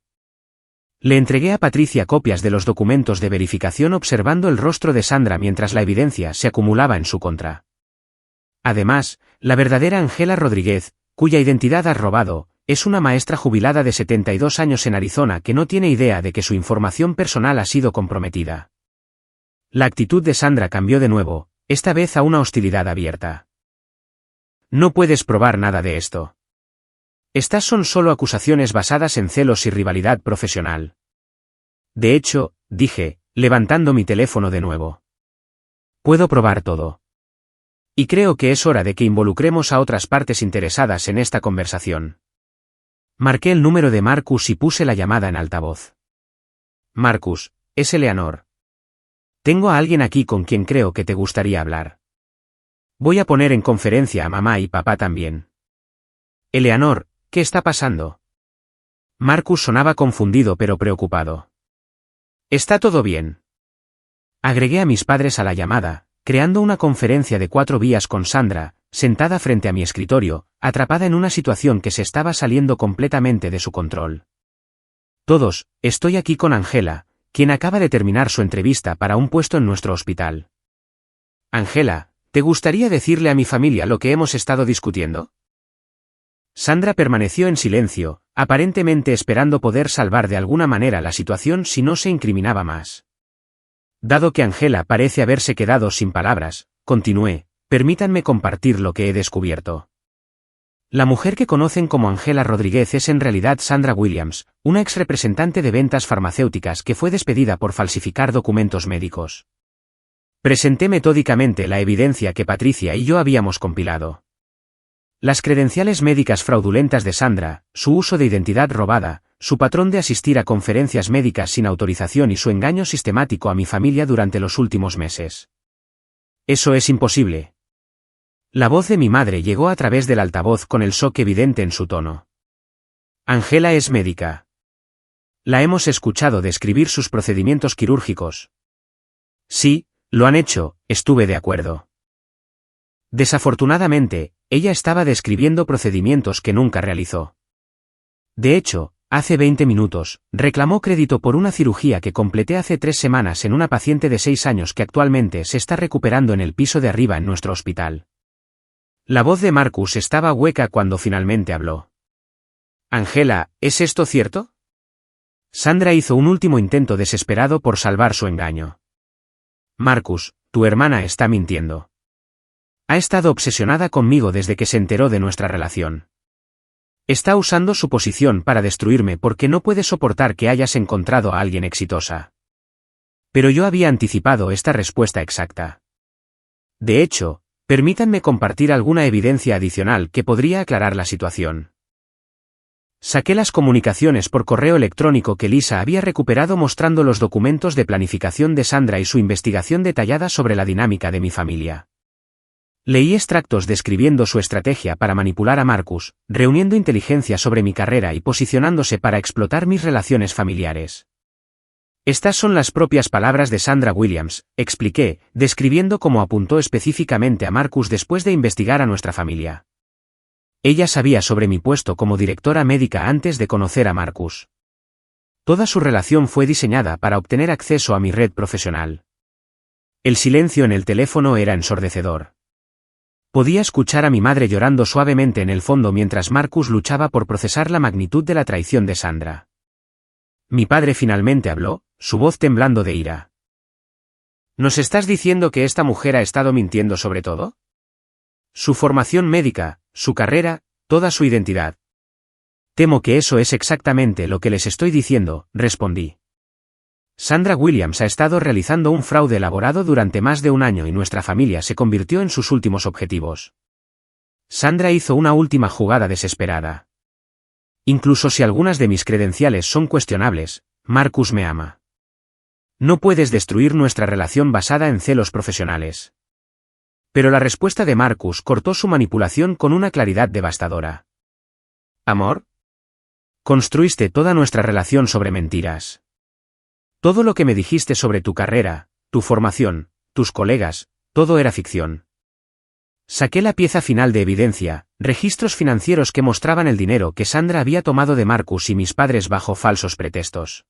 Le entregué a Patricia copias de los documentos de verificación observando el rostro de Sandra mientras la evidencia se acumulaba en su contra. Además, la verdadera Angela Rodríguez, cuya identidad has robado, es una maestra jubilada de 72 años en Arizona que no tiene idea de que su información personal ha sido comprometida. La actitud de Sandra cambió de nuevo, esta vez a una hostilidad abierta. No puedes probar nada de esto. Estas son solo acusaciones basadas en celos y rivalidad profesional. De hecho, dije, levantando mi teléfono de nuevo. Puedo probar todo. Y creo que es hora de que involucremos a otras partes interesadas en esta conversación. Marqué el número de Marcus y puse la llamada en altavoz. Marcus, es Eleanor. Tengo a alguien aquí con quien creo que te gustaría hablar. Voy a poner en conferencia a mamá y papá también. Eleanor, ¿qué está pasando? Marcus sonaba confundido pero preocupado. ¿Está todo bien? Agregué a mis padres a la llamada, creando una conferencia de 4 vías con Sandra, sentada frente a mi escritorio, atrapada en una situación que se estaba saliendo completamente de su control. Todos, estoy aquí con Angela, quien acaba de terminar su entrevista para un puesto en nuestro hospital. Angela, ¿te gustaría decirle a mi familia lo que hemos estado discutiendo? Sandra permaneció en silencio, aparentemente esperando poder salvar de alguna manera la situación si no se incriminaba más. Dado que Angela parece haberse quedado sin palabras, continué, permítanme compartir lo que he descubierto. La mujer que conocen como Angela Rodríguez es en realidad Sandra Williams, una ex representante de ventas farmacéuticas que fue despedida por falsificar documentos médicos. Presenté metódicamente la evidencia que Patricia y yo habíamos compilado. Las credenciales médicas fraudulentas de Sandra, su uso de identidad robada, su patrón de asistir a conferencias médicas sin autorización y su engaño sistemático a mi familia durante los últimos meses. Eso es imposible. La voz de mi madre llegó a través del altavoz con el shock evidente en su tono. Angela es médica. La hemos escuchado describir sus procedimientos quirúrgicos. Sí, lo han hecho, estuve de acuerdo. Desafortunadamente, ella estaba describiendo procedimientos que nunca realizó. De hecho, hace 20 minutos, reclamó crédito por una cirugía que completé hace 3 semanas en una paciente de 6 años que actualmente se está recuperando en el piso de arriba en nuestro hospital. La voz de Marcus estaba hueca cuando finalmente habló. Angela, ¿es esto cierto? Sandra hizo un último intento desesperado por salvar su engaño. Marcus, tu hermana está mintiendo. Ha estado obsesionada conmigo desde que se enteró de nuestra relación. Está usando su posición para destruirme porque no puede soportar que hayas encontrado a alguien exitosa. Pero yo había anticipado esta respuesta exacta. De hecho, permítanme compartir alguna evidencia adicional que podría aclarar la situación. Saqué las comunicaciones por correo electrónico que Lisa había recuperado mostrando los documentos de planificación de Sandra y su investigación detallada sobre la dinámica de mi familia. Leí extractos describiendo su estrategia para manipular a Marcus, reuniendo inteligencia sobre mi carrera y posicionándose para explotar mis relaciones familiares. Estas son las propias palabras de Sandra Williams, expliqué, describiendo cómo apuntó específicamente a Marcus después de investigar a nuestra familia. Ella sabía sobre mi puesto como directora médica antes de conocer a Marcus. Toda su relación fue diseñada para obtener acceso a mi red profesional. El silencio en el teléfono era ensordecedor. Podía escuchar a mi madre llorando suavemente en el fondo mientras Marcus luchaba por procesar la magnitud de la traición de Sandra. Mi padre finalmente habló, su voz temblando de ira. ¿Nos estás diciendo que esta mujer ha estado mintiendo sobre todo? Su formación médica, su carrera, toda su identidad. Temo que eso es exactamente lo que les estoy diciendo, respondí. Sandra Williams ha estado realizando un fraude elaborado durante más de un año y nuestra familia se convirtió en sus últimos objetivos. Sandra hizo una última jugada desesperada. Incluso si algunas de mis credenciales son cuestionables, Marcus me ama. No puedes destruir nuestra relación basada en celos profesionales. Pero la respuesta de Marcus cortó su manipulación con una claridad devastadora. ¿Amor? Construiste toda nuestra relación sobre mentiras. Todo lo que me dijiste sobre tu carrera, tu formación, tus colegas, todo era ficción. Saqué la pieza final de evidencia, registros financieros que mostraban el dinero que Sandra había tomado de Marcus y mis padres bajo falsos pretextos.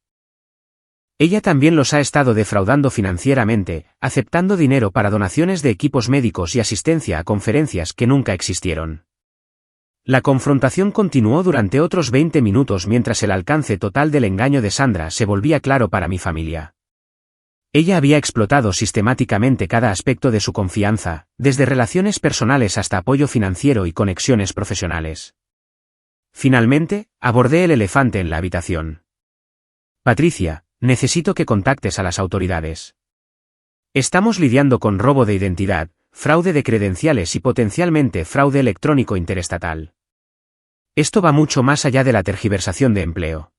Ella también los ha estado defraudando financieramente, aceptando dinero para donaciones de equipos médicos y asistencia a conferencias que nunca existieron. La confrontación continuó durante otros 20 minutos mientras el alcance total del engaño de Sandra se volvía claro para mi familia. Ella había explotado sistemáticamente cada aspecto de su confianza, desde relaciones personales hasta apoyo financiero y conexiones profesionales. Finalmente, abordé el elefante en la habitación. Patricia, necesito que contactes a las autoridades. Estamos lidiando con robo de identidad, fraude de credenciales y potencialmente fraude electrónico interestatal. Esto va mucho más allá de la tergiversación de empleo.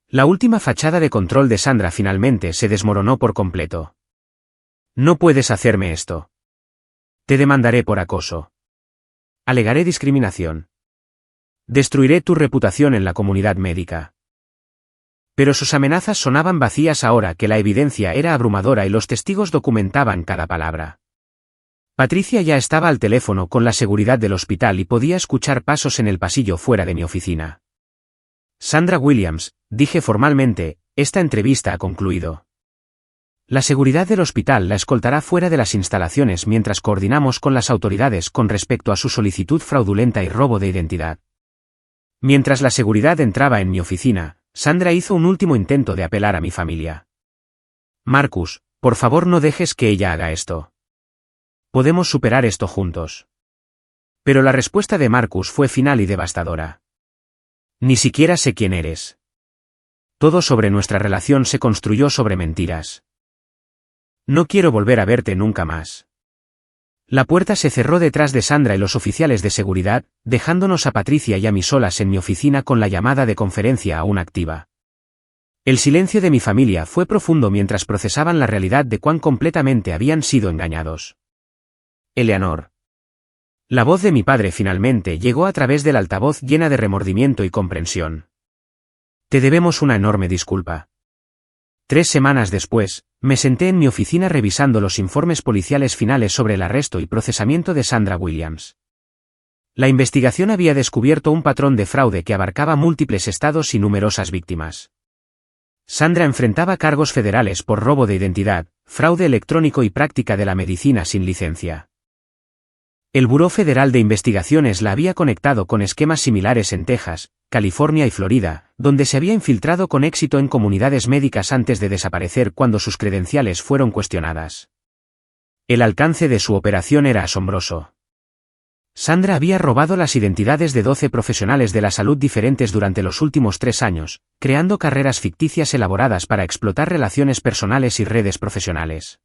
La última fachada de control de Sandra finalmente se desmoronó por completo. No puedes hacerme esto. Te demandaré por acoso. Alegaré discriminación. Destruiré tu reputación en la comunidad médica. Pero sus amenazas sonaban vacías ahora que la evidencia era abrumadora y los testigos documentaban cada palabra. Patricia ya estaba al teléfono con la seguridad del hospital y podía escuchar pasos en el pasillo fuera de mi oficina. Sandra Williams, dije formalmente, esta entrevista ha concluido. La seguridad del hospital la escoltará fuera de las instalaciones mientras coordinamos con las autoridades con respecto a su solicitud fraudulenta y robo de identidad. Mientras la seguridad entraba en mi oficina, Sandra hizo un último intento de apelar a mi familia. Marcus, por favor no dejes que ella haga esto. Podemos superar esto juntos. Pero la respuesta de Marcus fue final y devastadora. Ni siquiera sé quién eres. Todo sobre nuestra relación se construyó sobre mentiras. No quiero volver a verte nunca más. La puerta se cerró detrás de Sandra y los oficiales de seguridad, dejándonos a Patricia y a mí solas en mi oficina con la llamada de conferencia aún activa. El silencio de mi familia fue profundo mientras procesaban la realidad de cuán completamente habían sido engañados. Eleanor. La voz de mi padre finalmente llegó a través del altavoz llena de remordimiento y comprensión. Te debemos una enorme disculpa. 3 semanas después, me senté en mi oficina revisando los informes policiales finales sobre el arresto y procesamiento de Sandra Williams. La investigación había descubierto un patrón de fraude que abarcaba múltiples estados y numerosas víctimas. Sandra enfrentaba cargos federales por robo de identidad, fraude electrónico y práctica de la medicina sin licencia. El Buró Federal de Investigaciones la había conectado con esquemas similares en Texas, California y Florida, donde se había infiltrado con éxito en comunidades médicas antes de desaparecer cuando sus credenciales fueron cuestionadas. El alcance de su operación era asombroso. Sandra había robado las identidades de 12 profesionales de la salud diferentes durante los últimos 3 años, creando carreras ficticias elaboradas para explotar relaciones personales y redes profesionales.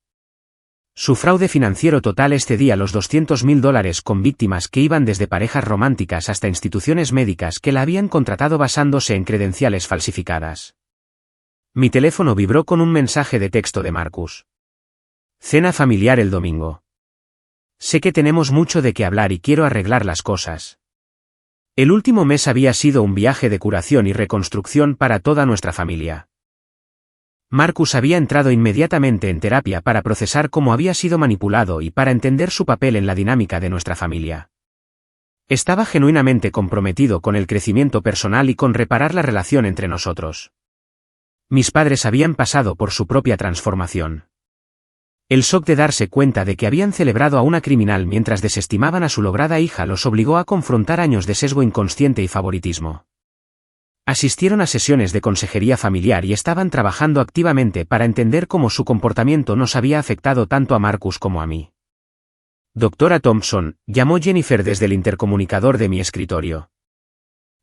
Su fraude financiero total excedía los $200.000 con víctimas que iban desde parejas románticas hasta instituciones médicas que la habían contratado basándose en credenciales falsificadas. Mi teléfono vibró con un mensaje de texto de Marcus. Cena familiar el domingo. Sé que tenemos mucho de qué hablar y quiero arreglar las cosas. El último mes había sido un viaje de curación y reconstrucción para toda nuestra familia. Marcus había entrado inmediatamente en terapia para procesar cómo había sido manipulado y para entender su papel en la dinámica de nuestra familia. Estaba genuinamente comprometido con el crecimiento personal y con reparar la relación entre nosotros. Mis padres habían pasado por su propia transformación. El shock de darse cuenta de que habían celebrado a una criminal mientras desestimaban a su lograda hija los obligó a confrontar años de sesgo inconsciente y favoritismo. Asistieron a sesiones de consejería familiar y estaban trabajando activamente para entender cómo su comportamiento nos había afectado tanto a Marcus como a mí. Doctora Thompson, llamó Jennifer desde el intercomunicador de mi escritorio.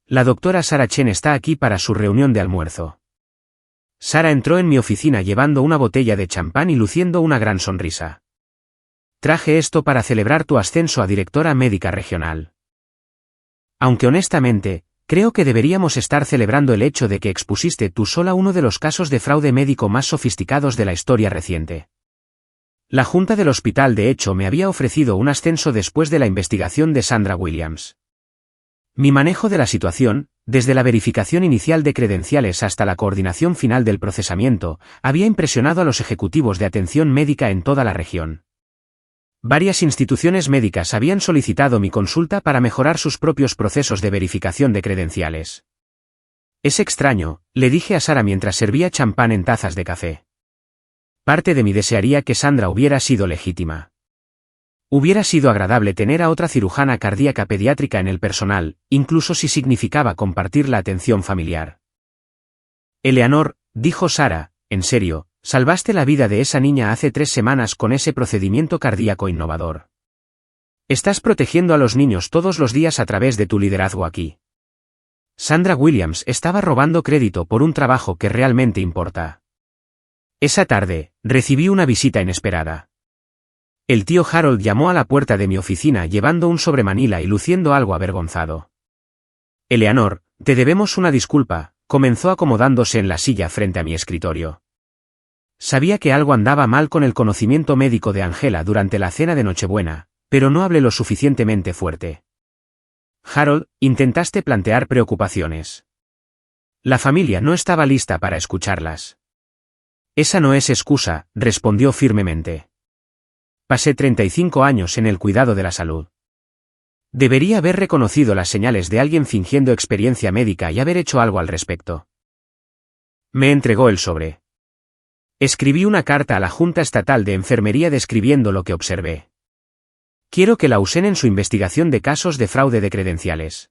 La doctora Sarah Chen está aquí para su reunión de almuerzo. Sarah entró en mi oficina llevando una botella de champán y luciendo una gran sonrisa. Traje esto para celebrar tu ascenso a directora médica regional. Aunque honestamente, creo que deberíamos estar celebrando el hecho de que expusiste tú sola uno de los casos de fraude médico más sofisticados de la historia reciente. La junta del hospital de hecho me había ofrecido un ascenso después de la investigación de Sandra Williams. Mi manejo de la situación, desde la verificación inicial de credenciales hasta la coordinación final del procesamiento, había impresionado a los ejecutivos de atención médica en toda la región. Varias instituciones médicas habían solicitado mi consulta para mejorar sus propios procesos de verificación de credenciales. Es extraño, le dije a Sara mientras servía champán en tazas de café. Parte de mí desearía que Sandra hubiera sido legítima. Hubiera sido agradable tener a otra cirujana cardíaca pediátrica en el personal, incluso si significaba compartir la atención familiar. Eleanor, dijo Sara, en serio, salvaste la vida de esa niña hace 3 semanas con ese procedimiento cardíaco innovador. Estás protegiendo a los niños todos los días a través de tu liderazgo aquí. Sandra Williams estaba robando crédito por un trabajo que realmente importa. Esa tarde, recibí una visita inesperada. El tío Harold llamó a la puerta de mi oficina llevando un sobre Manila y luciendo algo avergonzado. Eleanor, te debemos una disculpa, comenzó acomodándose en la silla frente a mi escritorio. Sabía que algo andaba mal con el conocimiento médico de Angela durante la cena de Nochebuena, pero no hablé lo suficientemente fuerte. Harold, intentaste plantear preocupaciones. La familia no estaba lista para escucharlas. Esa no es excusa, respondió firmemente. Pasé 35 años en el cuidado de la salud. Debería haber reconocido las señales de alguien fingiendo experiencia médica y haber hecho algo al respecto. Me entregó el sobre. Escribí una carta a la Junta Estatal de Enfermería describiendo lo que observé. Quiero que la usen en su investigación de casos de fraude de credenciales.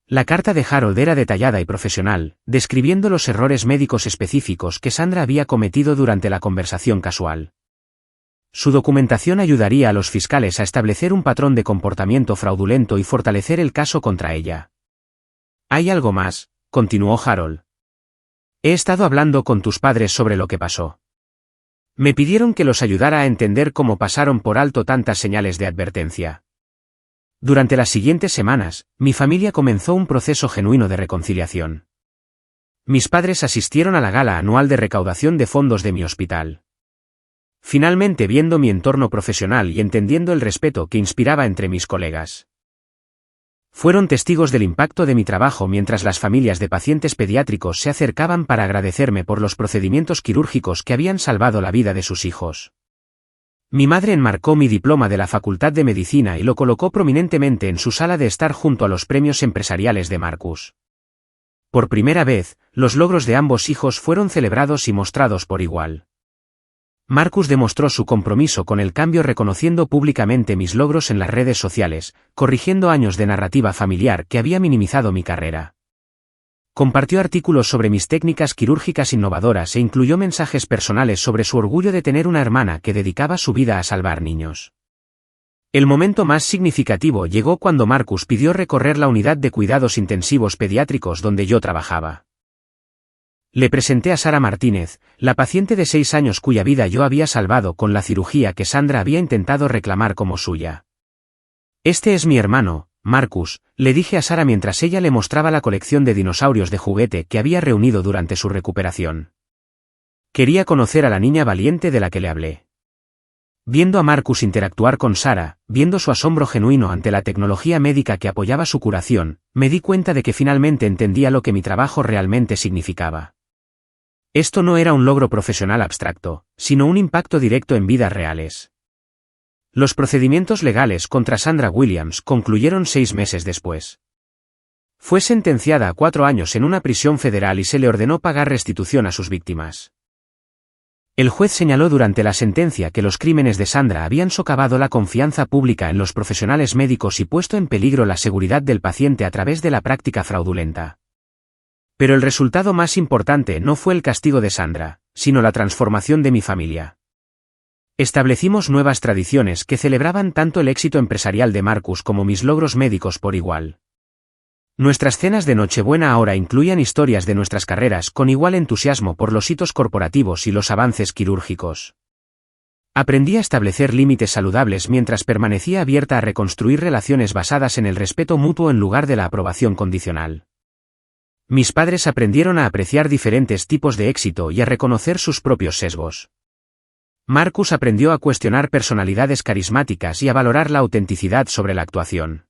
La carta de Harold era detallada y profesional, describiendo los errores médicos específicos que Sandra había cometido durante la conversación casual. Su documentación ayudaría a los fiscales a establecer un patrón de comportamiento fraudulento y fortalecer el caso contra ella. ¿Hay algo más?, continuó Harold. He estado hablando con tus padres sobre lo que pasó. Me pidieron que los ayudara a entender cómo pasaron por alto tantas señales de advertencia. Durante las siguientes semanas, mi familia comenzó un proceso genuino de reconciliación. Mis padres asistieron a la gala anual de recaudación de fondos de mi hospital. Finalmente, viendo mi entorno profesional y entendiendo el respeto que inspiraba entre mis colegas. Fueron testigos del impacto de mi trabajo mientras las familias de pacientes pediátricos se acercaban para agradecerme por los procedimientos quirúrgicos que habían salvado la vida de sus hijos. Mi madre enmarcó mi diploma de la Facultad de Medicina y lo colocó prominentemente en su sala de estar junto a los premios empresariales de Marcus. Por primera vez, los logros de ambos hijos fueron celebrados y mostrados por igual. Marcus demostró su compromiso con el cambio reconociendo públicamente mis logros en las redes sociales, corrigiendo años de narrativa familiar que había minimizado mi carrera. Compartió artículos sobre mis técnicas quirúrgicas innovadoras e incluyó mensajes personales sobre su orgullo de tener una hermana que dedicaba su vida a salvar niños. El momento más significativo llegó cuando Marcus pidió recorrer la unidad de cuidados intensivos pediátricos donde yo trabajaba. Le presenté a Sara Martínez, la paciente de 6 años cuya vida yo había salvado con la cirugía que Sandra había intentado reclamar como suya. Este es mi hermano, Marcus, le dije a Sara mientras ella le mostraba la colección de dinosaurios de juguete que había reunido durante su recuperación. Quería conocer a la niña valiente de la que le hablé. Viendo a Marcus interactuar con Sara, viendo su asombro genuino ante la tecnología médica que apoyaba su curación, me di cuenta de que finalmente entendía lo que mi trabajo realmente significaba. Esto no era un logro profesional abstracto, sino un impacto directo en vidas reales. Los procedimientos legales contra Sandra Williams concluyeron 6 meses después. Fue sentenciada a 4 años en una prisión federal y se le ordenó pagar restitución a sus víctimas. El juez señaló durante la sentencia que los crímenes de Sandra habían socavado la confianza pública en los profesionales médicos y puesto en peligro la seguridad del paciente a través de la práctica fraudulenta. Pero el resultado más importante no fue el castigo de Sandra, sino la transformación de mi familia. Establecimos nuevas tradiciones que celebraban tanto el éxito empresarial de Marcus como mis logros médicos por igual. Nuestras cenas de Nochebuena ahora incluían historias de nuestras carreras con igual entusiasmo por los hitos corporativos y los avances quirúrgicos. Aprendí a establecer límites saludables mientras permanecía abierta a reconstruir relaciones basadas en el respeto mutuo en lugar de la aprobación condicional. Mis padres aprendieron a apreciar diferentes tipos de éxito y a reconocer sus propios sesgos. Marcus aprendió a cuestionar personalidades carismáticas y a valorar la autenticidad sobre la actuación.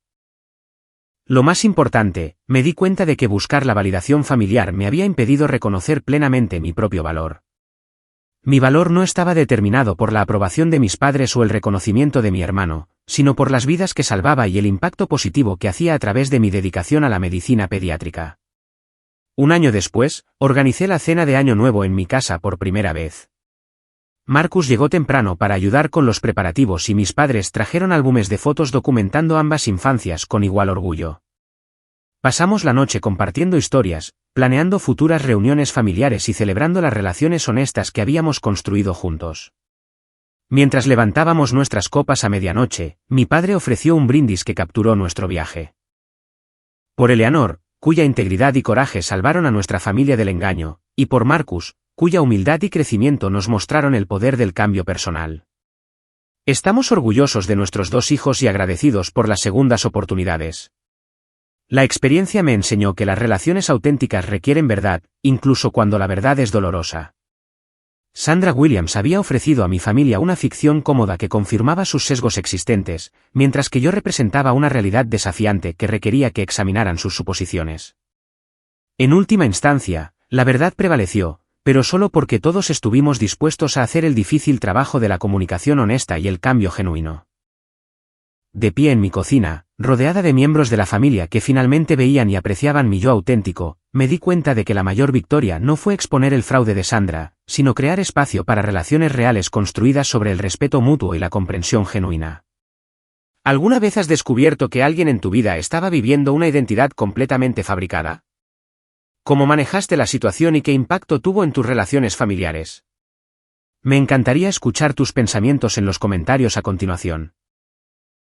Lo más importante, me di cuenta de que buscar la validación familiar me había impedido reconocer plenamente mi propio valor. Mi valor no estaba determinado por la aprobación de mis padres o el reconocimiento de mi hermano, sino por las vidas que salvaba y el impacto positivo que hacía a través de mi dedicación a la medicina pediátrica. Un año después, organicé la cena de Año Nuevo en mi casa por primera vez. Marcus llegó temprano para ayudar con los preparativos y mis padres trajeron álbumes de fotos documentando ambas infancias con igual orgullo. Pasamos la noche compartiendo historias, planeando futuras reuniones familiares y celebrando las relaciones honestas que habíamos construido juntos. Mientras levantábamos nuestras copas a medianoche, mi padre ofreció un brindis que capturó nuestro viaje. Por Eleanor, cuya integridad y coraje salvaron a nuestra familia del engaño, y por Marcus, cuya humildad y crecimiento nos mostraron el poder del cambio personal. Estamos orgullosos de nuestros 2 hijos y agradecidos por las segundas oportunidades. La experiencia me enseñó que las relaciones auténticas requieren verdad, incluso cuando la verdad es dolorosa. Sandra Williams había ofrecido a mi familia una ficción cómoda que confirmaba sus sesgos existentes, mientras que yo representaba una realidad desafiante que requería que examinaran sus suposiciones. En última instancia, la verdad prevaleció, pero solo porque todos estuvimos dispuestos a hacer el difícil trabajo de la comunicación honesta y el cambio genuino. De pie en mi cocina, rodeada de miembros de la familia que finalmente veían y apreciaban mi yo auténtico, me di cuenta de que la mayor victoria no fue exponer el fraude de Sandra, sino crear espacio para relaciones reales construidas sobre el respeto mutuo y la comprensión genuina. ¿Alguna vez has descubierto que alguien en tu vida estaba viviendo una identidad completamente fabricada? ¿Cómo manejaste la situación y qué impacto tuvo en tus relaciones familiares? Me encantaría escuchar tus pensamientos en los comentarios a continuación.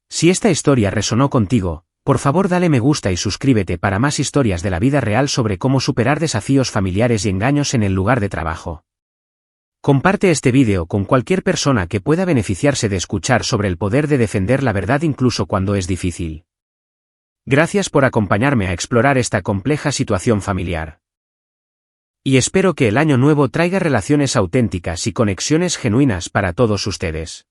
Si esta historia resonó contigo, por favor dale me gusta y suscríbete para más historias de la vida real sobre cómo superar desafíos familiares y engaños en el lugar de trabajo. Comparte este vídeo con cualquier persona que pueda beneficiarse de escuchar sobre el poder de defender la verdad incluso cuando es difícil. Gracias por acompañarme a explorar esta compleja situación familiar. Y espero que el año nuevo traiga relaciones auténticas y conexiones genuinas para todos ustedes.